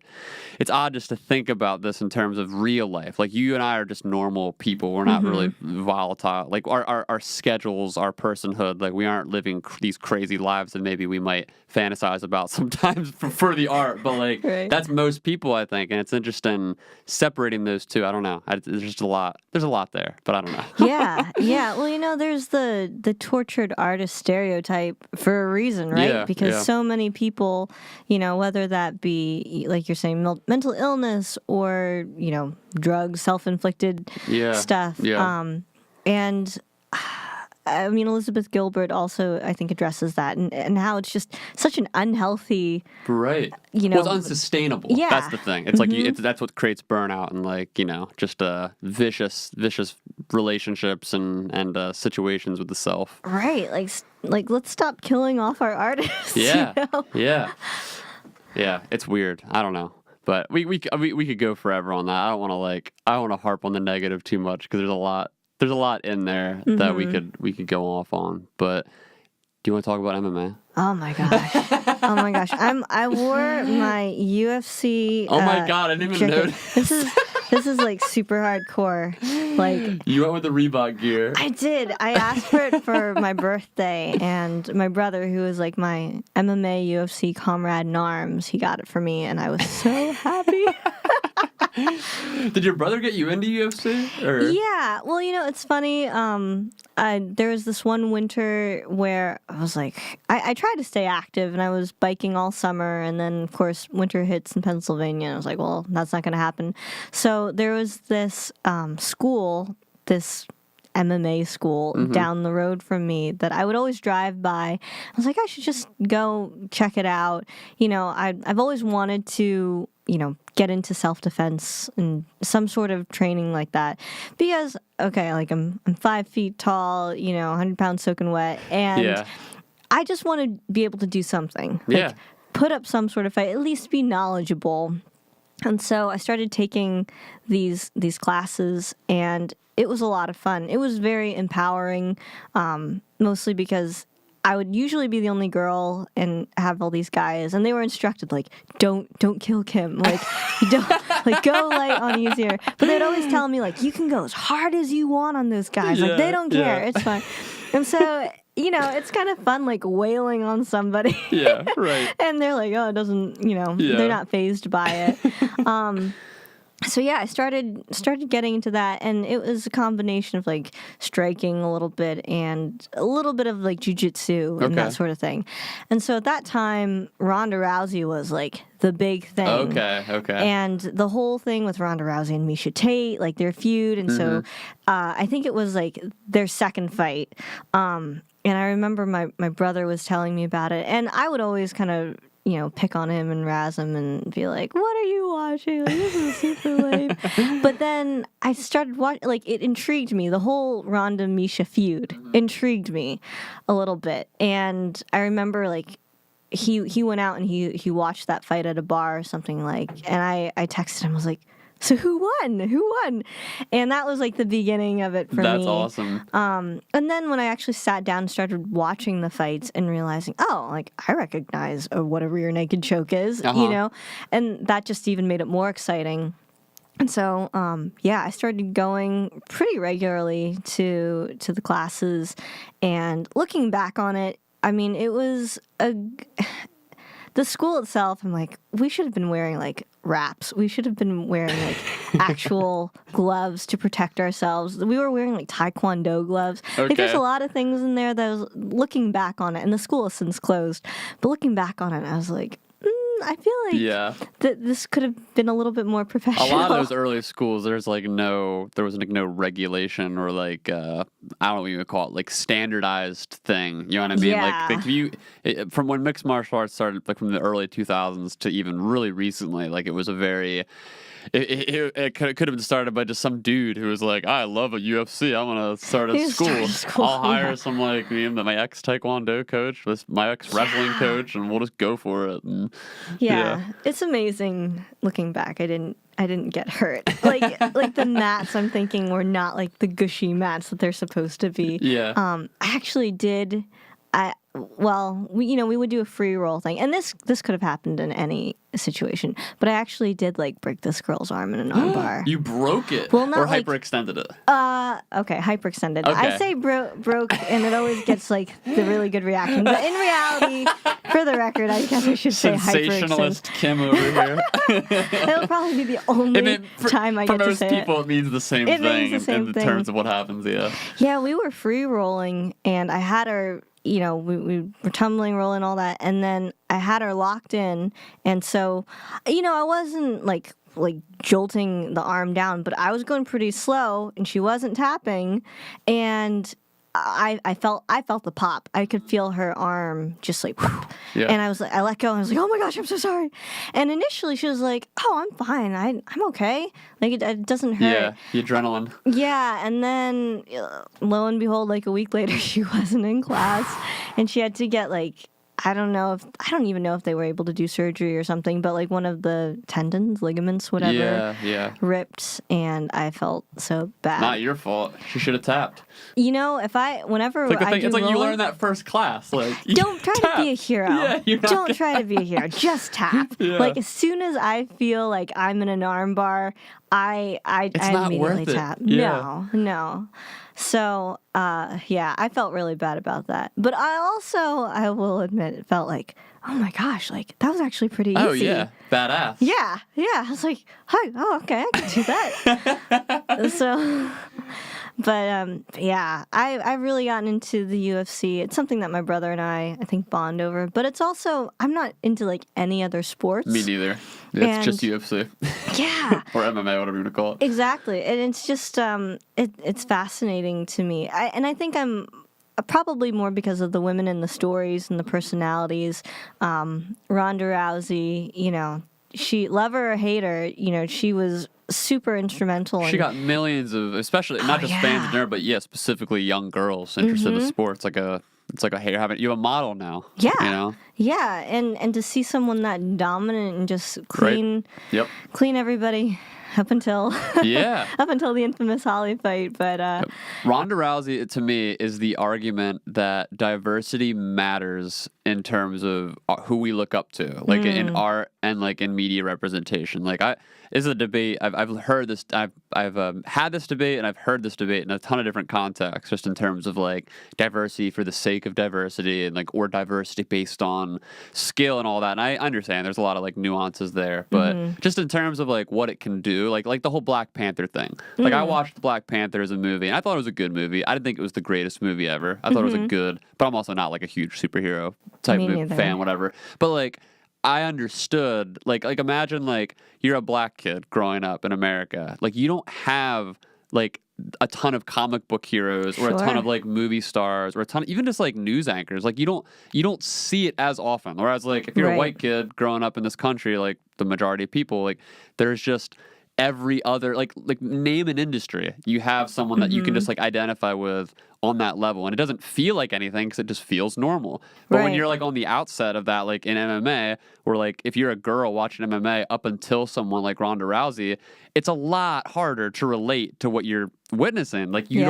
It's odd just to think about this in terms of real life. Like you and I are just normal people. We're not really volatile. Like our schedules, our personhood. Like we aren't living these crazy lives that maybe we might fantasize about sometimes for the art. But like that's most people, I think. And it's interesting separating those two. I don't know. There's just a lot. There's a lot there, but I don't know. Yeah. Well, you know, there's the tortured artist stereotype for a reason, right? Because so many people, you know, whether that be, like you're saying, mental illness or, you know, drugs, self-inflicted stuff. And I mean, Elizabeth Gilbert also, I think, addresses that, and how it's just such an unhealthy, you know, it's unsustainable. That's the thing. It's like that's what creates burnout and like, you know, just vicious relationships and situations with the self. Right. Like let's stop killing off our artists. Yeah. You know? Yeah. It's weird. I don't know. But we could go forever on that. I don't want to harp on the negative too much because there's a lot in there that we could go off on. But do you want to talk about MMA? Oh my gosh! Oh my gosh! I wore my UFC. Oh my god! I didn't even notice. This is like super hardcore. Like, you went with the Reebok gear. I did. I asked for it for my birthday, and my brother, who is like my MMA UFC comrade in arms, he got it for me, and I was so happy. Did your brother get you into UFC? Or? Yeah. Well, it's funny. There was this one winter where I was like, I tried to stay active, and I was biking all summer, and then, of course, winter hits in Pennsylvania, and I was like, well, that's not going to happen. So there was this school, this MMA school down the road from me that I would always drive by. I was like, I should just go check it out. I've always wanted to, get into self-defense and some sort of training like that. Because, okay, like I'm 5 feet tall, 100 pounds soaking wet, and I just want to be able to do something. Like, put up some sort of fight, at least be knowledgeable. And so I started taking these classes, and it was a lot of fun. It was very empowering, mostly because I would usually be the only girl and have all these guys, and they were instructed like, don't kill Kim, like you don't go light on easier. But they'd always tell me like, you can go as hard as you want on those guys, like they don't care, it's fine. And so it's kind of fun, like wailing on somebody. Yeah, right. And they're like, oh, it doesn't, they're not fazed by it. So yeah, I started getting into that, and it was a combination of like striking a little bit and a little bit of like jujitsu and that sort of thing. And so at that time, Ronda Rousey was like the big thing. Okay. And the whole thing with Ronda Rousey and Miesha Tate, like their feud, and so I think it was like their second fight. And I remember my brother was telling me about it, and I would always kind of pick on him and razz him and be like, what are you watching? Like, this is super lame. But then I started watching, like, it intrigued me. The whole Ronda Miesha feud intrigued me a little bit. And I remember, like, he went out and he watched that fight at a bar or something, like, and I texted him, I was like, so who won? And that was like the beginning of it for me. That's awesome. And then when I actually sat down and started watching the fights and realizing, oh, like I recognize what a rear naked choke is, and that just even made it more exciting. And so, I started going pretty regularly to the classes, and looking back on it, I mean, it was the school itself, I'm like, we should have been wearing like wraps. We should have been wearing like actual gloves to protect ourselves. We were wearing like Taekwondo gloves. Like, there's a lot of things in there that I was looking back on it, and the school has since closed. But looking back on it, I was like, I feel like this could have been a little bit more professional. A lot of those early schools, there was no regulation or like I don't know what you would call it, like standardized thing. You know what I mean? Yeah. Like from when mixed martial arts started, like from the early 2000s to even really recently, like it was a very. It could have been started by just some dude who was like, I love a UFC. I want to start a school. I'll hire some like my ex Taekwondo coach, my ex wrestling coach, and we'll just go for it. And, it's amazing looking back. I didn't get hurt. Like the mats, I'm thinking were not like the gushy mats that they're supposed to be. Yeah. I actually did. We would do a free roll thing, and this could have happened in any situation, but I actually did like break this girl's arm in an arm bar. You broke it, well, not or like, hyperextended it? Okay, hyperextended. Okay. I say broke, and it always gets like the really good reaction, but in reality, for the record, I guess I should say sensationalist Kim over here. It'll probably be the only time I get to say it. For most people, it means the same thing in terms of what happens. Yeah, we were free rolling, and I had her. We were tumbling, rolling, all that, and then I had her locked in, and so, I wasn't like jolting the arm down, but I was going pretty slow, and she wasn't tapping, and I felt the pop. I could feel her arm just like, and I was like, I let go, and I was like, oh my gosh, I'm so sorry. And initially she was like, oh, I'm fine. I'm okay. Like it doesn't hurt. Yeah, the adrenaline. Yeah, and then lo and behold, like a week later, she wasn't in class, and she had to get like, I don't even know if they were able to do surgery or something, but like one of the tendons, ligaments, whatever, ripped, and I felt so bad. Not your fault. She should have tapped. You know, whenever it's like I do it's like rolling, you learned that first class. Like, don't try to be a hero. Yeah, don't try to be a hero. Just tap. Yeah. Like as soon as I feel like I'm in an arm bar, I immediately tap. Yeah. No. So, I felt really bad about that. But I will admit, felt like, oh my gosh, like that was actually pretty easy. Oh yeah, badass. Yeah. I was like, oh, okay, I can do that. So, but I've really gotten into the UFC. It's something that my brother and I think, bond over. But it's also, I'm not into like any other sports. Me neither. It's just UFC. Yeah. Or MMA, whatever you want to call it. Exactly. And it's just, it's fascinating to me. I think I'm probably more because of the women in the stories and the personalities. Ronda Rousey, you know, she, love her or hate her, you know, she was super instrumental. She got millions of, especially, not just fans in general, but specifically young girls interested in sports. It's like hey, you have a model now. Yeah. You know? Yeah. And to see someone that dominant and just clean everybody up until the infamous Holly fight. But Ronda Rousey, to me, is the argument that diversity matters in terms of who we look up to, like in art and like in media representation. Like this is a debate. I've heard this. I've had this debate, and I've heard this debate in a ton of different contexts, just in terms of like diversity for the sake of diversity, and like, or diversity based on skill and all that. And I understand there's a lot of like nuances there, but just in terms of like what it can do, like the whole Black Panther thing. Like I watched Black Panther as a movie, and I thought it was a good movie. I didn't think it was the greatest movie ever. I thought it was a good, but I'm also not like a huge superhero type fan, whatever. But like, I understood, like imagine like you're a black kid growing up in America. Like you don't have like a ton of comic book heroes or a ton of like movie stars or a ton of, even just like news anchors. Like you don't see it as often. Whereas like if you're a white kid growing up in this country, like the majority of people, like there's just every other like name an industry, you have someone that you can just like identify with on that level, and it doesn't feel like anything because it just feels normal. But when you're like on the outset of that, like in MMA, or like if you're a girl watching MMA up until someone like Ronda Rousey, it's a lot harder to relate to what you're witnessing. Like you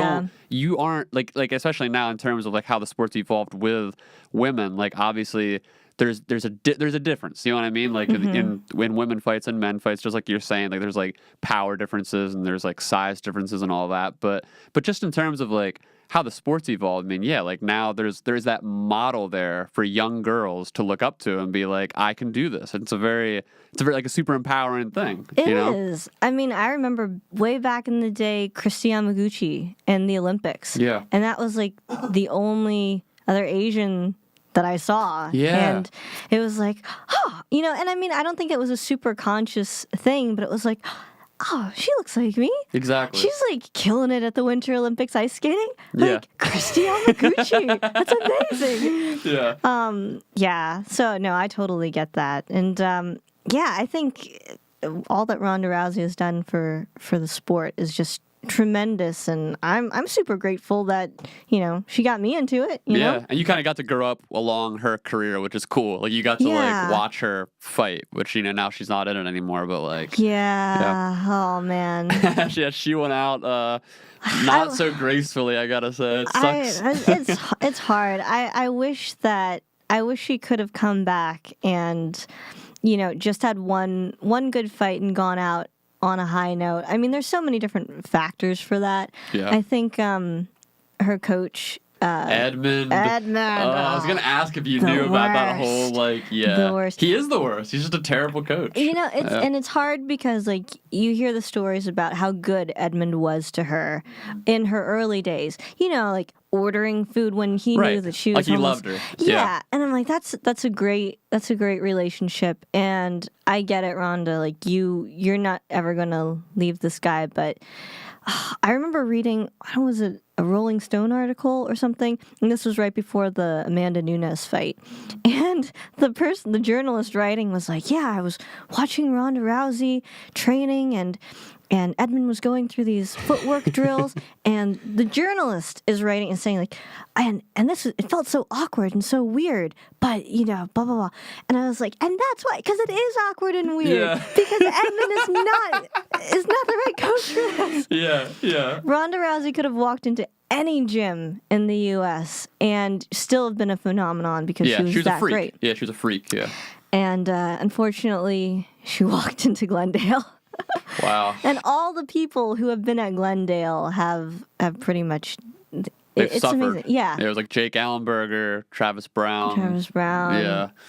aren't like especially now in terms of like how the sport's evolved with women. Like obviously there's a difference, you know what I mean? Like in women fights and men fights, just like you're saying, like there's like power differences and there's like size differences and all that. But just in terms of like how the sport's evolved, I mean, like now there's that model there for young girls to look up to and be like, I can do this. It's a very like a super empowering thing. It is. I mean, I remember way back in the day, Kristi Yamaguchi in the Olympics. Yeah. And that was like the only other Asian that I saw. Yeah. And it was like, you know, and I mean, I don't think it was a super conscious thing, but it was like, oh, she looks like me. Exactly. She's like killing it at the Winter Olympics ice skating. Like Kristi Yamaguchi. That's amazing. Yeah. So no, I totally get that. And I think all that Ronda Rousey has done for the sport is just tremendous, and I'm super grateful that, you know, she got me into it. You know? And you kind of got to grow up along her career, which is cool. Like you got to like watch her fight, which, you know, now she's not in it anymore, but like oh man. She went out not so gracefully, I gotta say. It sucks. It's hard. I wish she could have come back and, you know, just had one good fight and gone out on a high note. I mean, there's so many different factors for that. Yeah. I think her coach, Edmund. I was gonna ask if you knew about that whole the worst. He is the worst. He's just a terrible coach. You know, and it's hard because like you hear the stories about how good Edmund was to her in her early days. You know, like ordering food when he knew that she was like he loved her. Yeah, and I'm like, that's a great relationship, and I get it, Rhonda. Like you're not ever gonna leave this guy, but I remember reading, Rolling Stone article or something, and this was right before the Amanda Nunes fight. And the journalist writing was like, "Yeah, I was watching Ronda Rousey training, and Edmund was going through these footwork drills, and the journalist is writing and saying like, and it felt so awkward and so weird, but blah blah blah." And I was like, and that's why, because it is awkward and weird, because Edmund is not the right coach for this. Yeah. Ronda Rousey could have walked into any gym in the U.S. and still have been a phenomenon because she was that great. Yeah, she was a freak. Yeah. And unfortunately, she walked into Glendale. Wow. And all the people who have been at Glendale have pretty much... They've it's suffered. amazing. Yeah. There was like Jake Allenberger, Travis Brown.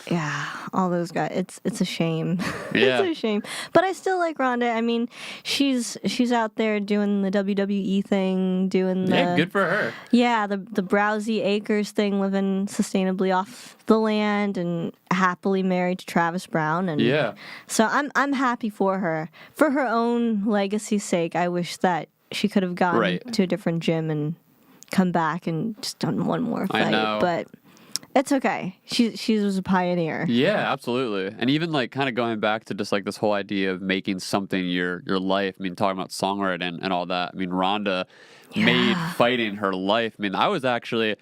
Yeah. All those guys. It's a shame. Yeah. It's a shame. But I still like Ronda. I mean, she's out there doing the WWE thing, doing the... Yeah, good for her. Yeah, the Browsy Acres thing, living sustainably off the land and happily married to Travis Brown. And so I'm happy for her. For her own legacy's sake, I wish that she could have gone to a different gym and come back and just done one more fight. I know. But it's okay. She was a pioneer. Yeah, absolutely. And even like kind of going back to just like this whole idea of making something your life. I mean, talking about songwriting and all that. I mean, Rhonda made fighting her life. I mean, I was actually...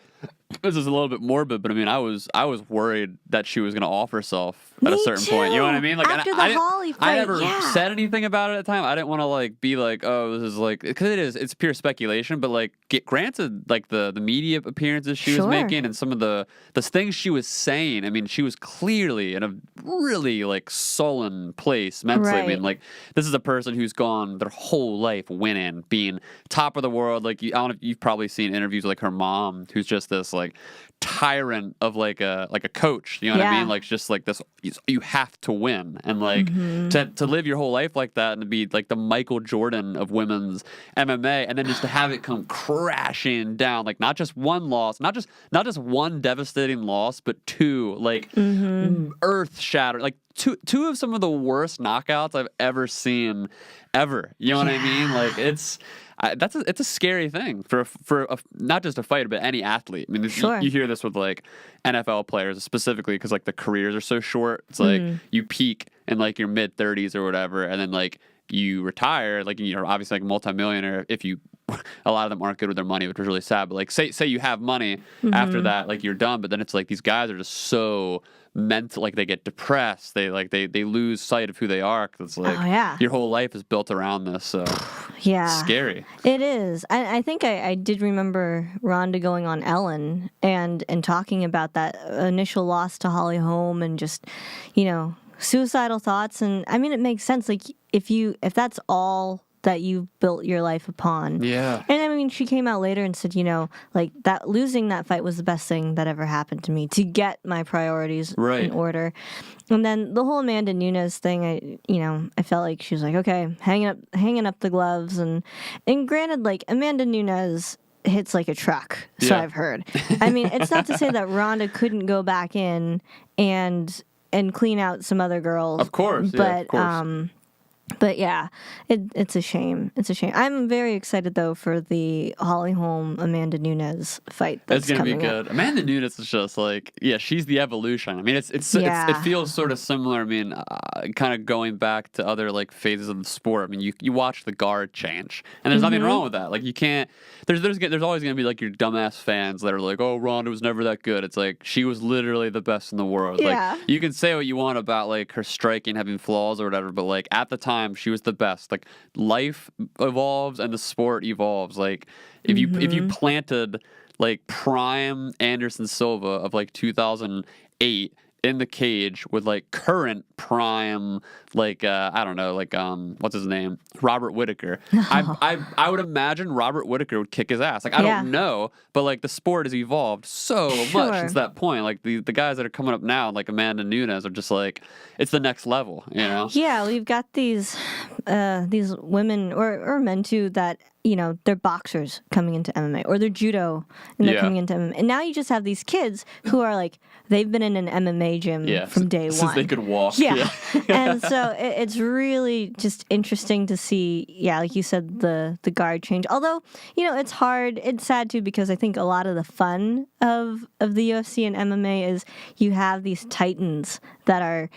This is a little bit morbid, but I mean, I was worried that she was going to off herself at a certain point. You know what I mean? Like, after the Holly fight, I never said anything about it at the time. I didn't want to like be like, oh, this is like, because it's pure speculation. But like, granted, like the media appearances she was making and some of the things she was saying. I mean, she was clearly in a really like sullen place mentally. I mean, like this is a person who's gone their whole life winning, being top of the world. Like I don't know if you've probably seen interviews with like her mom, who's just this like tyrant of like a coach, you know what I mean? Like just like this, you have to win, and like to live your whole life like that and to be like the Michael Jordan of women's MMA, and then just to have it come crashing down, like not just one loss, not just one devastating loss, but two like earth shattering, like two of some of the worst knockouts I've ever seen ever. You know what I mean? Like it's a scary thing for not just a fighter, but any athlete. I mean, you hear this with like NFL players specifically because like the careers are so short. It's like you peak in like your mid 30s or whatever, and then like you retire. Like you're obviously like a multimillionaire if you. A lot of them aren't good with their money, which is really sad. But like say you have money after that, like you're done. But then it's like these guys are just so mental, like they get depressed. They lose sight of who they are. 'Cause it's like your whole life is built around this. So it's scary. It is. I think I did remember Rhonda going on Ellen and talking about that initial loss to Holly Holm and just suicidal thoughts. And I mean, it makes sense. Like if that's all that you built your life upon. Yeah. And I mean, she came out later and said, like that losing that fight was the best thing that ever happened to me to get my priorities in order. And then the whole Amanda Nunes thing, I felt like she was like, okay, hanging up the gloves and granted, like Amanda Nunes hits like a truck, so I've heard. I mean, it's not to say that Ronda couldn't go back in and clean out some other girls. Of course, but But yeah, it's a shame. It's a shame. I'm very excited though for the Holly Holm Amanda Nunes fight. That's gonna be good. Amanda Nunes is just like, she's the evolution. I mean, it feels sort of similar. I mean, kind of going back to other like phases of the sport. I mean, you watch the guard change, and there's nothing wrong with that. Like you can't. There's always gonna be like your dumbass fans that are like, oh, Ronda was never that good. It's like she was literally the best in the world. Yeah. Like you can say what you want about like her striking having flaws or whatever, but like at the time she was the best. Like life evolves and the sport evolves. Like if you planted like prime Anderson Silva of like 2008 in the cage with like current prime like I don't know, like what's his name, Robert Whittaker. I would imagine Robert Whittaker would kick his ass. Like I don't know, but like the sport has evolved so much since that point. Like the guys that are coming up now, like Amanda Nunes, are just like it's the next level, Yeah, we've got these these women or men too that they're boxers coming into MMA, or they're judo and they're coming into MMA, and now you just have these kids who are like they've been in an MMA gym from day one since they could walk. Yeah. And so it's really just interesting to see, like you said, the guard change. Although, it's hard. It's sad too, because I think a lot of the fun of the UFC and MMA is you have these titans that are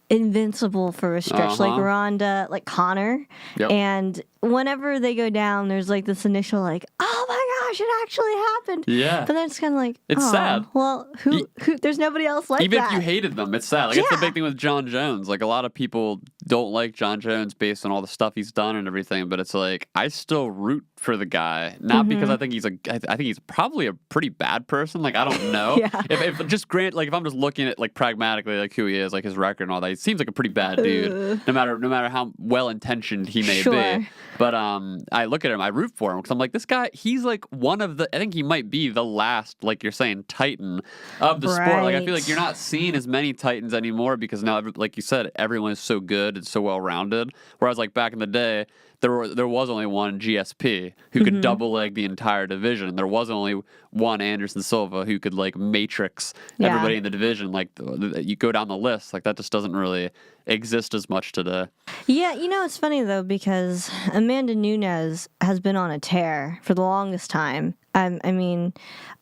invincible for a stretch, like Ronda, like Connor. Yep. And whenever they go down, there's like this initial like, oh my gosh, it actually happened. Yeah. But then it's kind of like, it's sad. Well, who there's nobody else like even that. if you hated them, it's sad. Like it's the big thing with Jon Jones. Like a lot of people don't like Jon Jones based on all the stuff he's done and everything, but it's like I still root for the guy, not because I think he's I think he's probably a pretty bad person. Like I don't know. If just grant, like if I'm just looking at like pragmatically like who he is, like his record and all that, he seems like a pretty bad dude. No matter how well intentioned he may be. But I look at him, I root for him because I'm like, this guy, he's like one of the, I think he might be the last, like you're saying, titan of the sport. Like I feel like you're not seeing as many titans anymore because now, like you said, everyone is so good and so well rounded. Whereas like back in the day, there was only one GSP who could double leg the entire division. There was only one Anderson Silva who could like matrix everybody in the division. Like you go down the list, like that just doesn't really exist as much today. Yeah, it's funny though because Amanda Nunes has been on a tear for the longest time. I mean,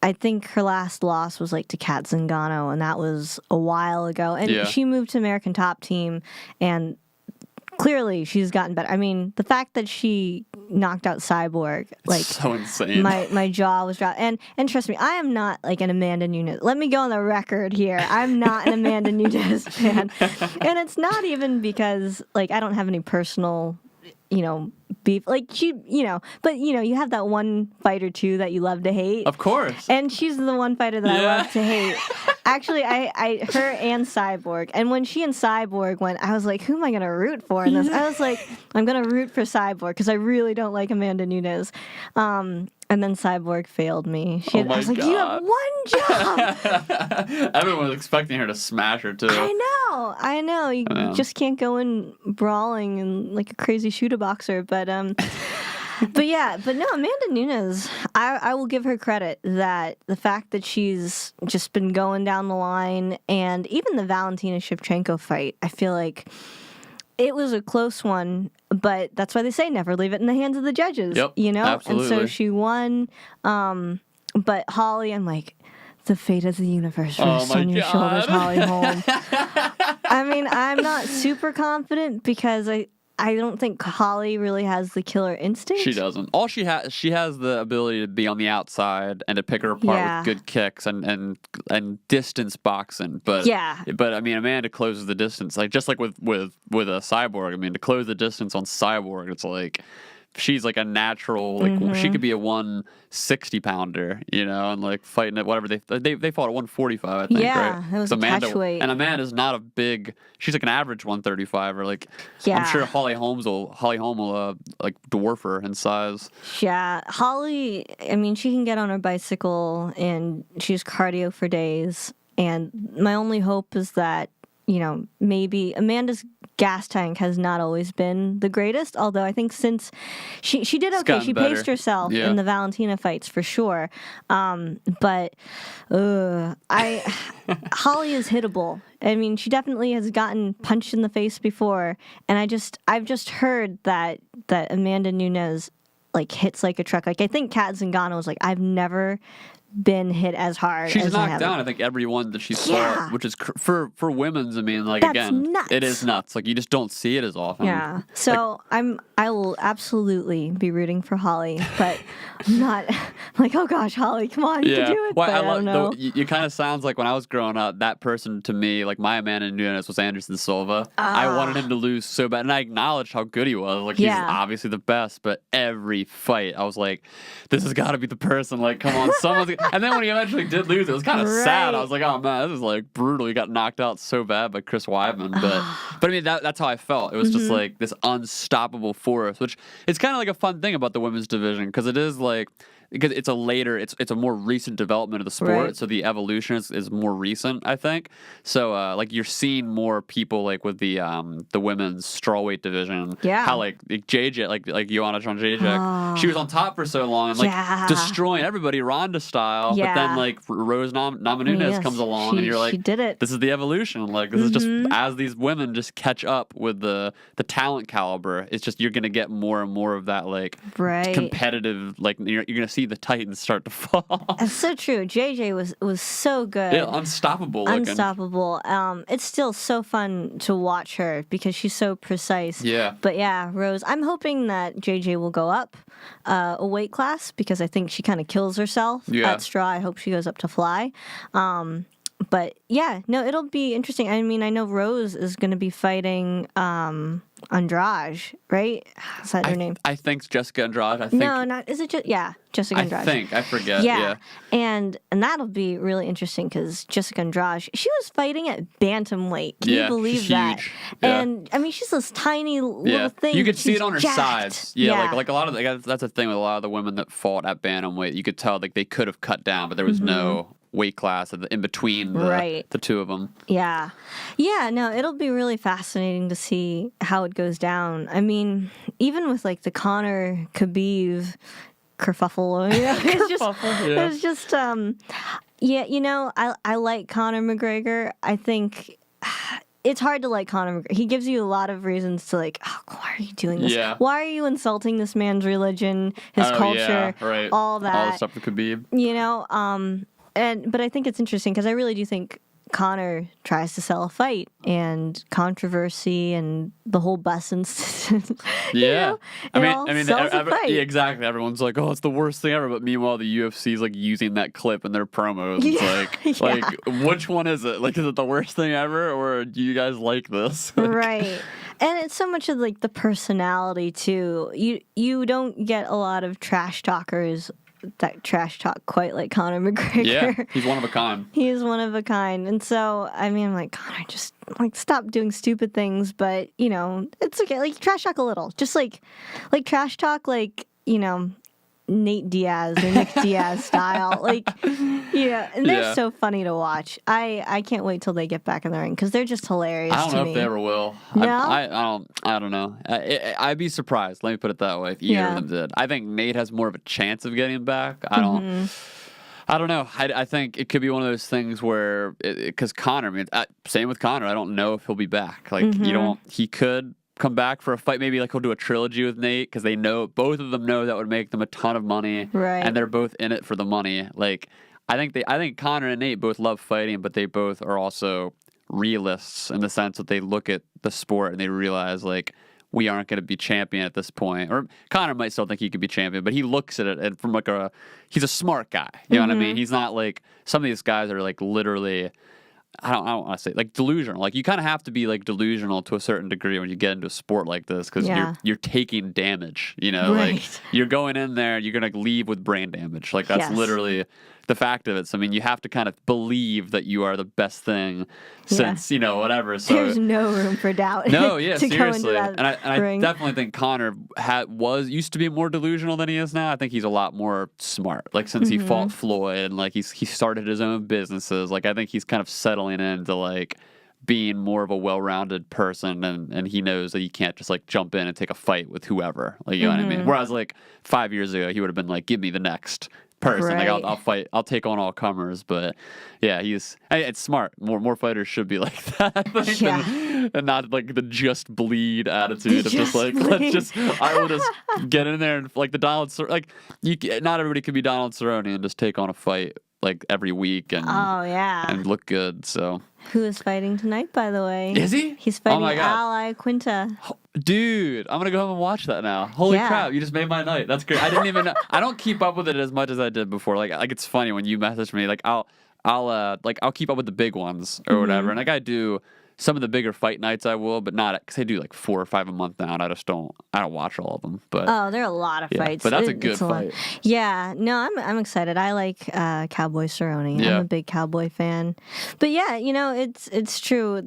I think her last loss was like to Kat Zingano, and that was a while ago. And she moved to American Top Team, and clearly she's gotten better. I mean, the fact that she knocked out Cyborg, like, it's so insane. My jaw was dropped. And trust me, I am not like an Amanda Nunes. Let me go on the record here. I'm not an Amanda Nunes fan. And it's not even because like I don't have any personal, beef. Like she, but you have that one fighter too that you love to hate. Of course. And she's the one fighter that I love to hate. Actually, her and Cyborg. And when she and Cyborg went, I was like, who am I going to root for in this? I was like, I'm going to root for Cyborg because I really don't like Amanda Nunes. And then Cyborg failed me. I was like, you have one job. Everyone was expecting her to smash her too. I know. You just can't go in brawling and like a crazy shooter boxer. But but no, Amanda Nunes, I will give her credit that the fact that she's just been going down the line, and even the Valentina Shevchenko fight, I feel like it was a close one, but that's why they say never leave it in the hands of the judges. Yep, absolutely. And so she won. But Holly, I'm like, the fate of the universe rests on your shoulders, Holly Holm. I mean, I'm not super confident because I don't think Holly really has the killer instinct. She doesn't. All she has the ability to be on the outside and to pick her apart with good kicks and distance boxing. But I mean, Amanda closes the distance, like just like with a Cyborg. I mean, to close the distance on Cyborg, it's like she's like a natural, like she could be a 160 pounder, and like fighting at whatever they fought at 145, I think, right? It was a catch weight. And Amanda's not a big, she's like an average 135, or like I'm sure Holly Holm will like dwarf her in size. Yeah, Holly, I mean, she can get on her bicycle and she's cardio for days. And my only hope is that maybe Amanda's gas tank has not always been the greatest, although I think since she did okay. She paced herself in the Valentina fights for sure. But Holly is hittable. I mean, she definitely has gotten punched in the face before, and I've just heard that Amanda Nunes like hits like a truck. Like I think Kat Zingano was like, I've never been hit as hard. She's as knocked down, I think, everyone that she's fought, which is for women's. I mean, like, that's again, nuts. It is nuts. Like, you just don't see it as often. Yeah. So I will absolutely be rooting for Holly, but I'm not like, oh gosh, Holly, come on, you can do it. Well, I don't know. You kind of sounds like when I was growing up, that person to me, like my Amanda Nunes was Anderson Silva. I wanted him to lose so bad, and I acknowledged how good he was. Like, he's obviously the best, but every fight, I was like, this has got to be the person. Like, come on, someone's. And then when he eventually did lose, it was kind of sad. I was like, oh man, this is like brutal. He got knocked out so bad by Chris Weidman. But I mean, that's how I felt. It was just like this unstoppable force, which it's kind of like a fun thing about the women's division, because it is like because it's a more recent development of the sport, Right. so the evolution is more recent, I think. So like you're seeing more people like with the women's strawweight division. Yeah. How like JJ, like Joanna Jędrzejczyk, she was on top for so long and like Yeah. destroying everybody Ronda style. But then Yeah. like Rose Namajunas Yes, comes along and you're like, she did it. this is the evolution. Like this is just as these women just catch up with the talent caliber. It's just you're gonna get more and more of that like Right. competitive. Like you're gonna see the Titans start to fall. That's so true. JJ was so good. Yeah, unstoppable. Looking. Unstoppable. It's still so fun to watch her because she's so precise. Yeah. But yeah, Rose, I'm hoping that JJ will go up a weight class because I think she kind of kills herself Yeah. at straw. I hope she goes up to fly. But yeah, no, it'll be interesting. I mean, I know Rose is going to be fighting Andrade, right? Is that her name? I think it's Jessica Andrade. I think. No, not. Is it just? Yeah, Jessica Andrade. I forget. Yeah. And that'll be really interesting because Jessica Andrade, she was fighting at bantamweight. Can you believe she's that? huge. Yeah. And I mean, she's this tiny little thing. You could but see she's it on her jacked. sides. Yeah, like a lot of that's the thing with a lot of the women that fought at bantamweight. You could tell like they could have cut down, but there was no weight class in between the two of them. Yeah. Yeah, no, it'll be really fascinating to see how it goes down. I mean, even with like the Conor Khabib kerfuffle, you know, it's just yeah, you know, I like Conor McGregor. I think it's hard to like Conor McGregor. He gives you a lot of reasons to like, oh, why are you doing this? Yeah. Why are you insulting this man's religion, his culture, all that? All the stuff with Khabib. You know, but I think it's interesting because I really do think Conor tries to sell a fight and controversy and the whole bus incident. Yeah. I mean, sells a fight. yeah, exactly. Everyone's like, "Oh, it's the worst thing ever." But meanwhile, the UFC is like using that clip in their promos. It's like, which one is it? Like, is it the worst thing ever, or do you guys like this? Right. And it's so much of like the personality too. You don't get a lot of trash talkers that trash talk quite like Conor McGregor. Yeah, he's one of a kind. He is one of a kind. And so, I mean, I'm like, Conor, just like stop doing stupid things, but you know, it's okay. Like trash talk a little. Just like trash talk like, you know, Nate Diaz or Nick Diaz style. Like, yeah, and they're so funny to watch. I can't wait till they get back in the ring because they're just hilarious to me. I don't know if they ever will. No? I don't know. I'd be surprised. Let me put it that way. If either of them did, I think Nate has more of a chance of getting back. I don't know. I think it could be one of those things where, because Conor, I mean, same with Conor. I don't know if he'll be back. Like he could come back for a fight. Maybe like he'll do a trilogy with Nate because they know both of them know that would make them a ton of money, right? And they're both in it for the money. Like I think Conor and Nate both love fighting, but they both are also realists in the sense that they look at the sport and they realize like we aren't going to be champion at this point. Or Conor might still think he could be champion, but he looks at it and from like he's a smart guy. You know what I mean? He's not like some of these guys are like literally. I don't want to say like delusional. Like you kind of have to be like delusional to a certain degree when you get into a sport like this because you're taking damage. You know, like you're going in there, you're gonna leave with brain damage. Like that's literally the fact of it. So I mean, you have to kind of believe that you are the best thing since you know whatever. So there's no room for doubt. No, yeah, to seriously. Go into that I definitely think Conor used to be more delusional than he is now. I think he's a lot more smart. Like since he fought Floyd and like he started his own businesses. Like I think he's kind of settling into like being more of a well-rounded person and he knows that he can't just like jump in and take a fight with whoever. Like you know what I mean? Whereas like 5 years ago he would have been like, give me the next person. Like I'll fight. I'll take on all comers. But yeah, it's smart. More fighters should be like that. I think, and not like the just bleed attitude of just like I will just get in there and like the Donald like not everybody can be Donald Cerrone and just take on a fight like every week and and look good. So who is fighting tonight, by the way? Is he? He's fighting Ally Quinta. Dude, I'm gonna go home and watch that now. Holy crap, you just made my night. That's great. I didn't even know. I don't keep up with it as much as I did before. Like it's funny when you message me. Like I'll keep up with the big ones or whatever. And like I do some of the bigger fight nights, I will, but not because I do like 4 or 5 a month now. And I don't watch all of them. But there are a lot of fights. But that's a good fight. Yeah, no, I'm excited. I like Cowboy Cerrone. I'm a big Cowboy fan. But yeah, you know, it's true.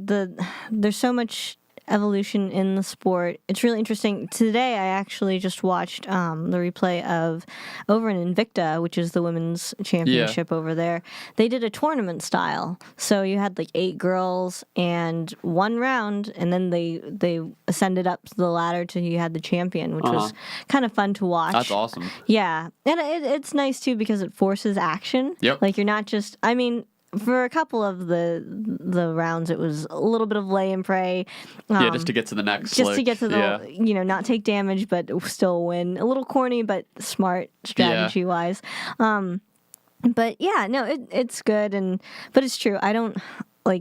There's so much evolution in the sport. It's really interesting. Today, I actually just watched the replay of over in Invicta, which is the women's championship over there. They did a tournament style. So you had like 8 girls and 1 round, and then they ascended up the ladder till you had the champion, which was kind of fun to watch. That's awesome. Yeah. And it's nice, too, because it forces action. Yep. Like, you're not just... I mean... For a couple of the rounds, it was a little bit of lay and pray. Just to get to the next. Just to get to the, not take damage, but still win. A little corny, but smart strategy-wise. But yeah, no, it's good. But it's true. I don't...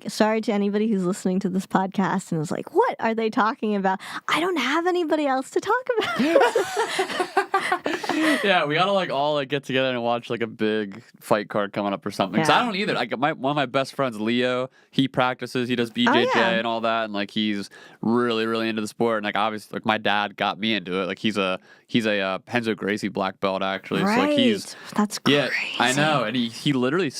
sorry to anybody who's listening to this podcast and is like, what are they talking about? I don't have anybody else to talk about. Yeah, we gotta all get together and watch a big fight card coming up or something. Because I don't either. One of my best friends, Leo, he practices, he does BJJ and all that, and he's really, really into the sport. And obviously, my dad got me into it. He's a Renzo Gracie black belt actually. Right. So that's crazy. Yeah, I know. And he literally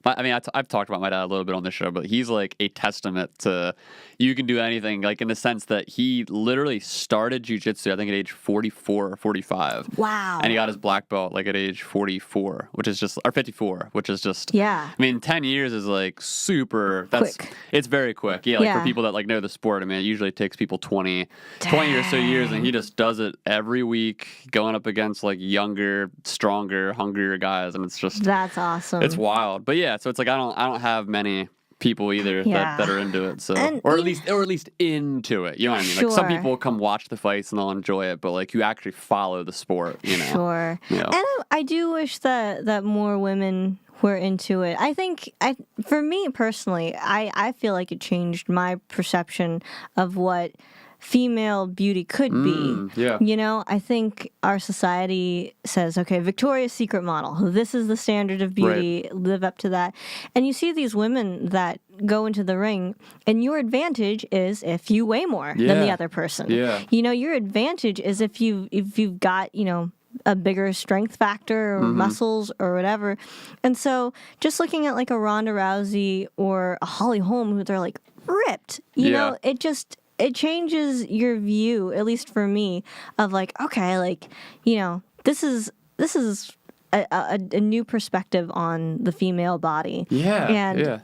I've talked about my dad a little bit on this show, but he's a testament to you can do anything, in the sense that he literally started jiu-jitsu, I think at age 44 or 45. Wow. And he got his black belt at age 44, which is just, or 54, which is just, yeah. 10 years is super, quick. It's very quick. Yeah, for people that know the sport, it usually takes people 20 or so years, and he just does it every week, going up against younger, stronger, hungrier guys, and it's just, that's awesome. It's wild. But yeah, so it's I don't have many people either that are into it, so or at least into it, you know what I mean? Sure. Some people come watch the fights and they'll enjoy it, but you actually follow the sport, Sure. And I do wish that more women were into it. I think for me personally, I feel like it changed my perception of what female beauty could be. Yeah. I think our society says, okay, Victoria's Secret model. This is the standard of beauty. Right. Live up to that. And you see these women that go into the ring, and your advantage is if you weigh more than the other person. Yeah. Your advantage is if you've got, a bigger strength factor or muscles or whatever. And so just looking at a Ronda Rousey or a Holly Holm, who they're ripped, it changes your view, at least for me, of okay, this is a new perspective on the female body. Yeah.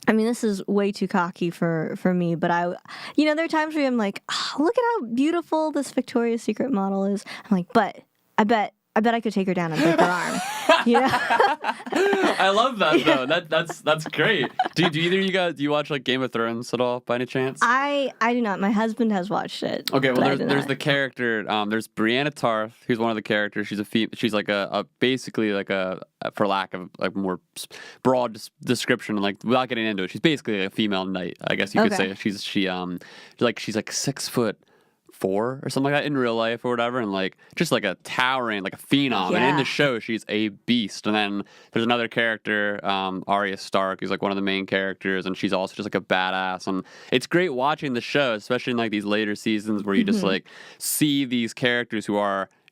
And this is way too cocky for me, but there are times where I'm look at how beautiful this Victoria's Secret model is. I'm but I bet I could take her down and break her arm. I love that though. That's great. Do either of you guys watch Game of Thrones at all by any chance? I do not. My husband has watched it. Okay, well there's the character. There's Brienne Tarth, who's one of the characters. She's she's basically for lack of more broad description, without getting into it, she's basically a female knight, I guess you could say. She's 6'4" or something like that in real life or whatever, and just a towering, a phenom. And in the show, she's a beast. And then there's another character, Arya Stark, who's one of the main characters, and she's also just a badass. And it's great watching the show, especially in these later seasons where you just see these characters who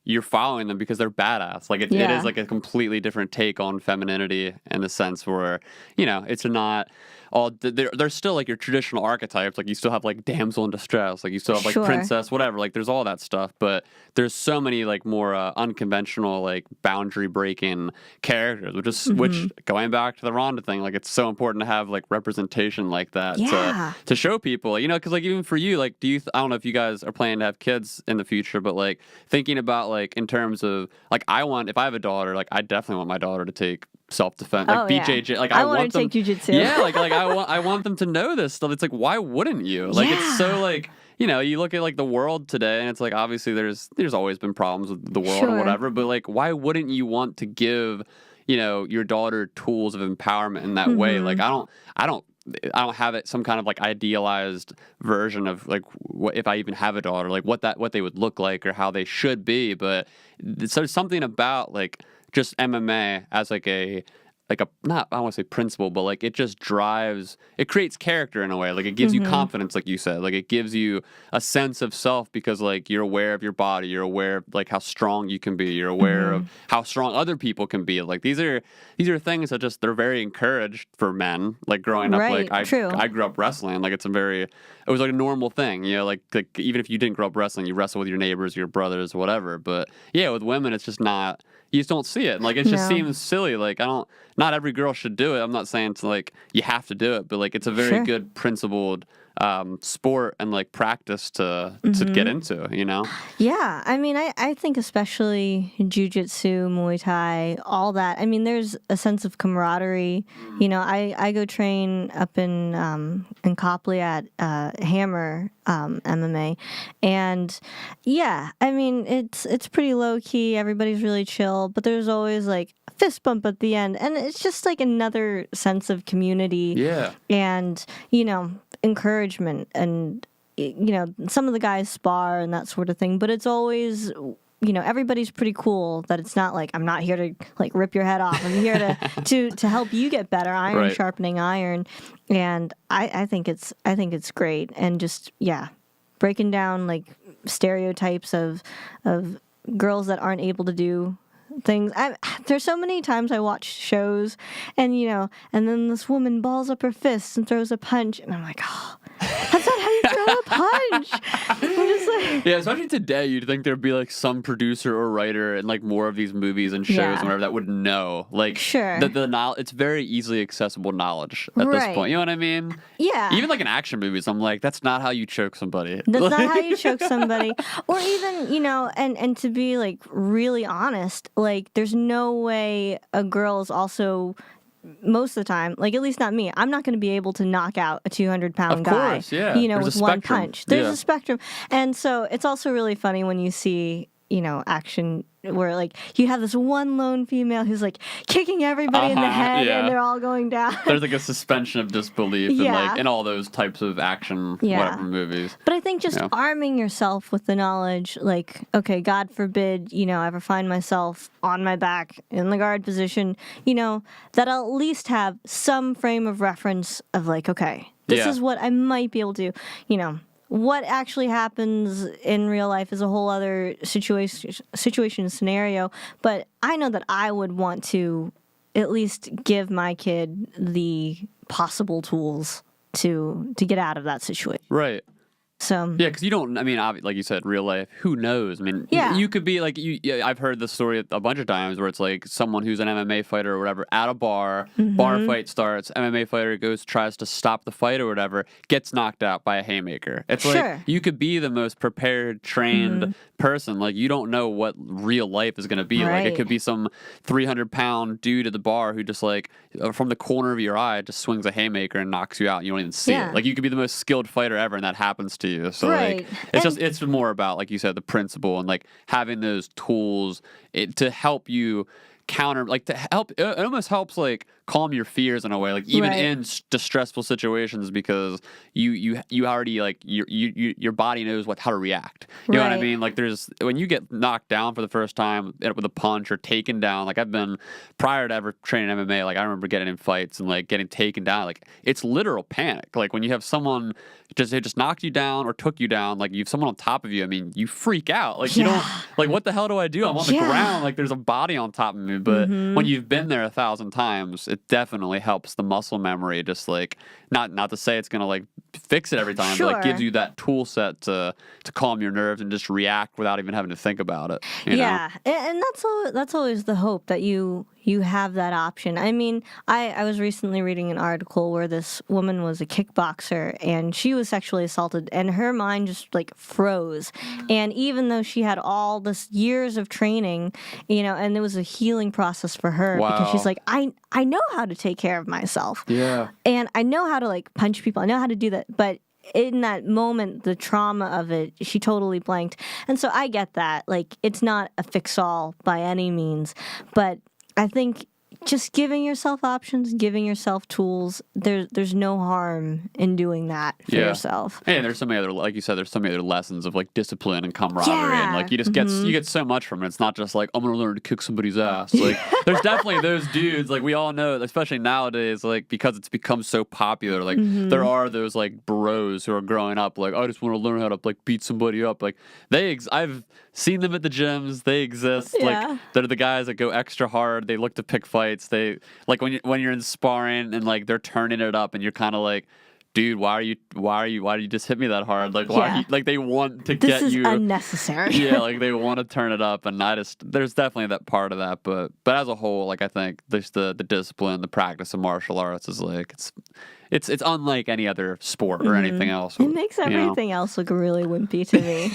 you're following them because they're badass. It is a completely different take on femininity in the sense where, it's not all, they're still your traditional archetypes. You still have damsel in distress, you still have princess, whatever. There's all that stuff, but there's so many more unconventional, boundary breaking characters, which going back to the Ronda thing, it's so important to have representation like that to show people, because even for you, I don't know if you guys are planning to have kids in the future, but thinking about in terms of if I have a daughter, I definitely want my daughter to take self-defense, BJJ. I want to take jiu-jitsu. Yeah, I want them to know this stuff. It's why wouldn't you? It's so you look at the world today, and it's obviously there's always been problems with the world or whatever, but why wouldn't you want to give your daughter tools of empowerment in that way? I don't have it some kind of idealized version of what if I even have a daughter, what they would look like or how they should be, but so something about just MMA as like a, not, I don't want to say principle, but like it just drives, it creates character in a way. Like it gives you confidence, like you said. Like it gives you a sense of self because like you're aware of your body, you're aware of like how strong you can be, you're aware of how strong other people can be. Like these are things that just, they're very encouraged for men. Like growing up, Right, like true. I grew up wrestling. Like it was like a normal thing, you know, like even if you didn't grow up wrestling, you wrestle with your neighbors, your brothers, whatever. But yeah, with women, it's just not, you just don't see it. Like it just seems silly. Like not every girl should do it. I'm not saying to like you have to do it, but like it's a very good principled sport and like practice to get into, you know? Yeah, I mean, I think especially jiu-jitsu, Muay Thai, all that. I mean, there's a sense of camaraderie. You know, I go train up in Copley at Hammer MMA, and yeah, I mean, it's pretty low key. Everybody's really chill, but there's always like a fist bump at the end, and it's just like another sense of community. Yeah, and you know, encouragement. And you know, some of the guys spar and that sort of thing, but it's always, you know, everybody's pretty cool that it's not like I'm not here to like rip your head off. I'm here to help you get better, iron sharpening iron. And I think it's great. And just breaking down like stereotypes of girls that aren't able to do things. There's so many times I watch shows and, you know, and then this woman balls up her fists and throws a punch, and I'm like, oh, that's not how you throw a punch. I'm just like, yeah, especially today, you'd think there'd be like some producer or writer in like more of these movies and shows and whatever that would know. Like, the knowledge, it's very easily accessible knowledge at this point. You know what I mean? Yeah. Even like in action movies, I'm like, that's not how you choke somebody. That's not how you choke somebody. Or even, you know, and to be like really honest, like there's no way a girl is also, most of the time, like at least not me, I'm not going to be able to knock out a 200-pound guy. Of course, yeah. You know, with one punch. There's a spectrum. And so it's also really funny when you see, you know, action where like you have this one lone female who's like kicking everybody in the head and they're all going down. There's like a suspension of disbelief in like in all those types of action whatever movies. But I think just arming yourself with the knowledge, like, okay, God forbid, you know, I ever find myself on my back in the guard position, you know, that I'll at least have some frame of reference of like, okay, this is what I might be able to do, you know. What actually happens in real life is a whole other situation scenario, but I know that I would want to at least give my kid the possible tools to get out of that situation. Right. So yeah, because you don't. I mean, like you said, real life. Who knows? I mean, you could be like you. I've heard this story a bunch of times where it's like someone who's an MMA fighter or whatever at a bar. Bar fight starts. MMA fighter tries to stop the fight or whatever. Gets knocked out by a haymaker. It's like you could be the most prepared, trained person. Like you don't know what real life is going to be. Like it could be some 300-pound dude at the bar who just like from the corner of your eye just swings a haymaker and knocks you out. And you don't even see it. Like you could be the most skilled fighter ever, and that happens to you. So like it's more about, like you said, the principle and like having those tools to help you counter, like to help. It almost helps like calm your fears in a way, like even in distressful situations, because you already like your body knows how to react. You know what I mean? Like there's, when you get knocked down for the first time with a punch or taken down, like I've been, prior to ever training MMA, like I remember getting in fights and like getting taken down. Like it's literal panic. Like when you have someone just knocked you down or took you down, like you have someone on top of you, I mean, you freak out. Like you don't, like what the hell do I do? I'm on the ground, like there's a body on top of me. But when you've been there 1,000 times, it definitely helps the muscle memory. Just like not to say it's gonna like fix it every time, but like gives you that tool set to calm your nerves and just react without even having to think about it. You know? And that's always the hope, that you have that option. I mean, I was recently reading an article where this woman was a kickboxer and she was sexually assaulted and her mind just like froze. And even though she had all this years of training, you know, and it was a healing process for her because she's like, I know how to take care of myself. Yeah. And I know how to like punch people. I know how to do that. But in that moment, the trauma of it, she totally blanked. And so I get that. Like, it's not a fix-all by any means, but I think just giving yourself options, giving yourself tools, there's no harm in doing that for yourself. And there's so many other, like you said, there's so many other lessons of like discipline and camaraderie, and like you just get so much from it. It's not just like I'm gonna learn to kick somebody's ass. Like there's definitely those dudes, like we all know, especially nowadays, like because it's become so popular, like there are those like bros who are growing up like, I just want to learn how to like beat somebody up. Like I've seen them at the gyms. They exist. Yeah. Like they're the guys that go extra hard. They look to pick fights. They like when you're in sparring and like they're turning it up and you're kind of like, dude, why did you just hit me that hard? Like, why? Yeah. Like, they want to This get is you unnecessary. Yeah, like they want to turn it up, and there's definitely that part of that, but as a whole, like I think there's the discipline, the practice of martial arts is like it's unlike any other sport or anything else. It makes everything else look really wimpy to me.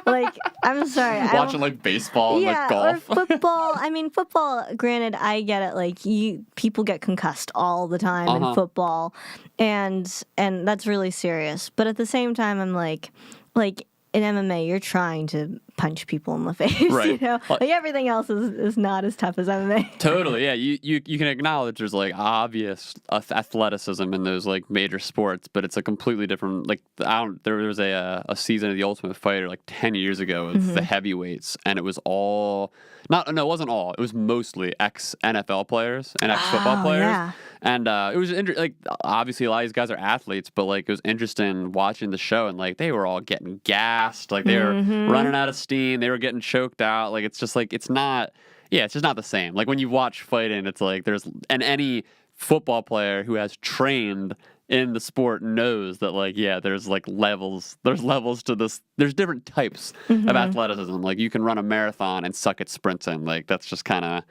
Like, I'm sorry. Watching like baseball and like golf. Or football. I mean, football, granted, I get it. Like, people get concussed all the time in football, and that's really serious. But at the same time, I'm like in MMA, you're trying to punch people in the face. Right. You know? Like everything else is not as tough as MMA. Totally, yeah. You can acknowledge there's like obvious athleticism in those like major sports, but it's a completely different. Like there was a season of The Ultimate Fighter like 10 years ago with the heavyweights, and it was all it wasn't all. It was mostly ex-NFL players and ex-football players. Yeah. And it was like obviously a lot of these guys are athletes, but like it was interesting watching the show, and like they were all getting gassed, like they were running out of steam, they were getting choked out. Like it's just like it's just not the same. Like when you watch fighting, it's like any football player who has trained in the sport knows that like there's like levels to this. There's different types of athleticism. Like you can run a marathon and suck at sprinting. Like that's just kind of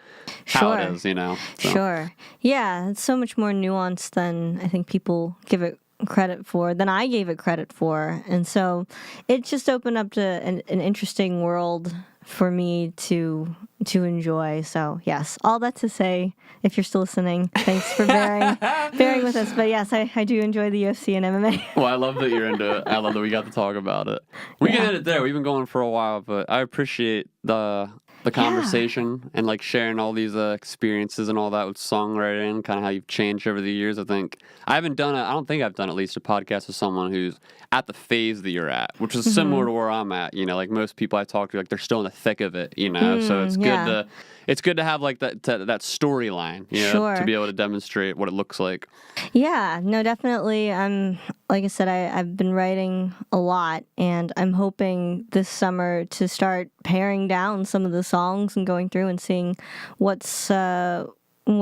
how it is, you know. So. Sure. Yeah, it's so much more nuanced than I think people give it credit for, than I gave it credit for. And so it just opened up to an interesting world for me to enjoy. So yes, all that to say, if you're still listening, thanks for bearing with us. But yes, I do enjoy the UFC and MMA. Well, I love that you're into it. I love that we got to talk about it. We can end it there. We've been going for a while, but I appreciate the conversation and like sharing all these experiences and all that with songwriting, kind of how you've changed over the years. I don't think I've done at least a podcast with someone who's at the phase that you're at, which is similar to where I'm at. You know, like most people I talk to, like they're still in the thick of it, you know, so it's good to have like that storyline, you know, to be able to demonstrate what it looks like. Yeah, no, definitely. Like I said, I've been writing a lot, and I'm hoping this summer to start paring down some of the songs and going through and seeing what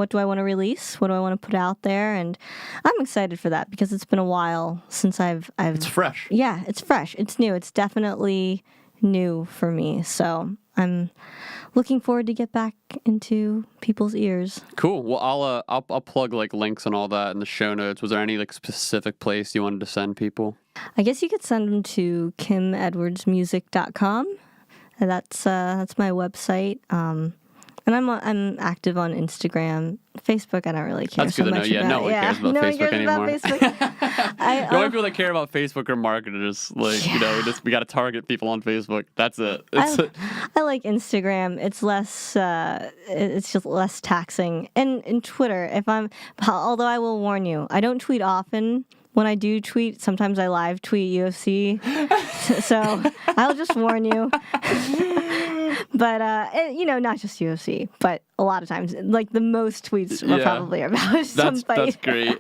do I want to release? What do I want to put out there? And I'm excited for that because it's been a while since I've It's fresh. Yeah, it's fresh. It's new. It's definitely new for me. So I'm looking forward to get back into people's ears. Cool. Well, I'll plug like links and all that in the show notes. Was there any like specific place you wanted to send people? I guess you could send them to kimedwardsmusic.com. That's my website. And I'm active on Instagram. Facebook, I don't really care so much about. No one cares about Facebook anymore. The only people that care about Facebook are marketers. Like, you know, we got to target people on Facebook. That's it. I like Instagram. It's less, it's just less taxing. And Twitter, although I will warn you, I don't tweet often. When I do tweet, sometimes I live tweet UFC. So I'll just warn you. But, not just UFC, but a lot of times, like the most tweets are probably about some fight. That's great.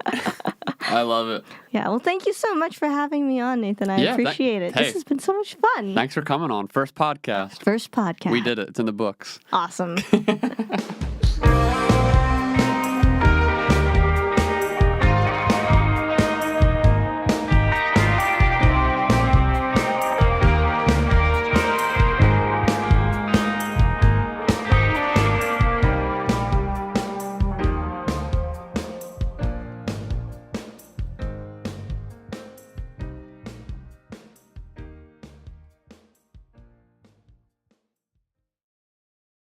I love it. Yeah, well, thank you so much for having me on, Nathan. I appreciate it. This has been so much fun. Thanks for coming on. First podcast. We did it. It's in the books. Awesome.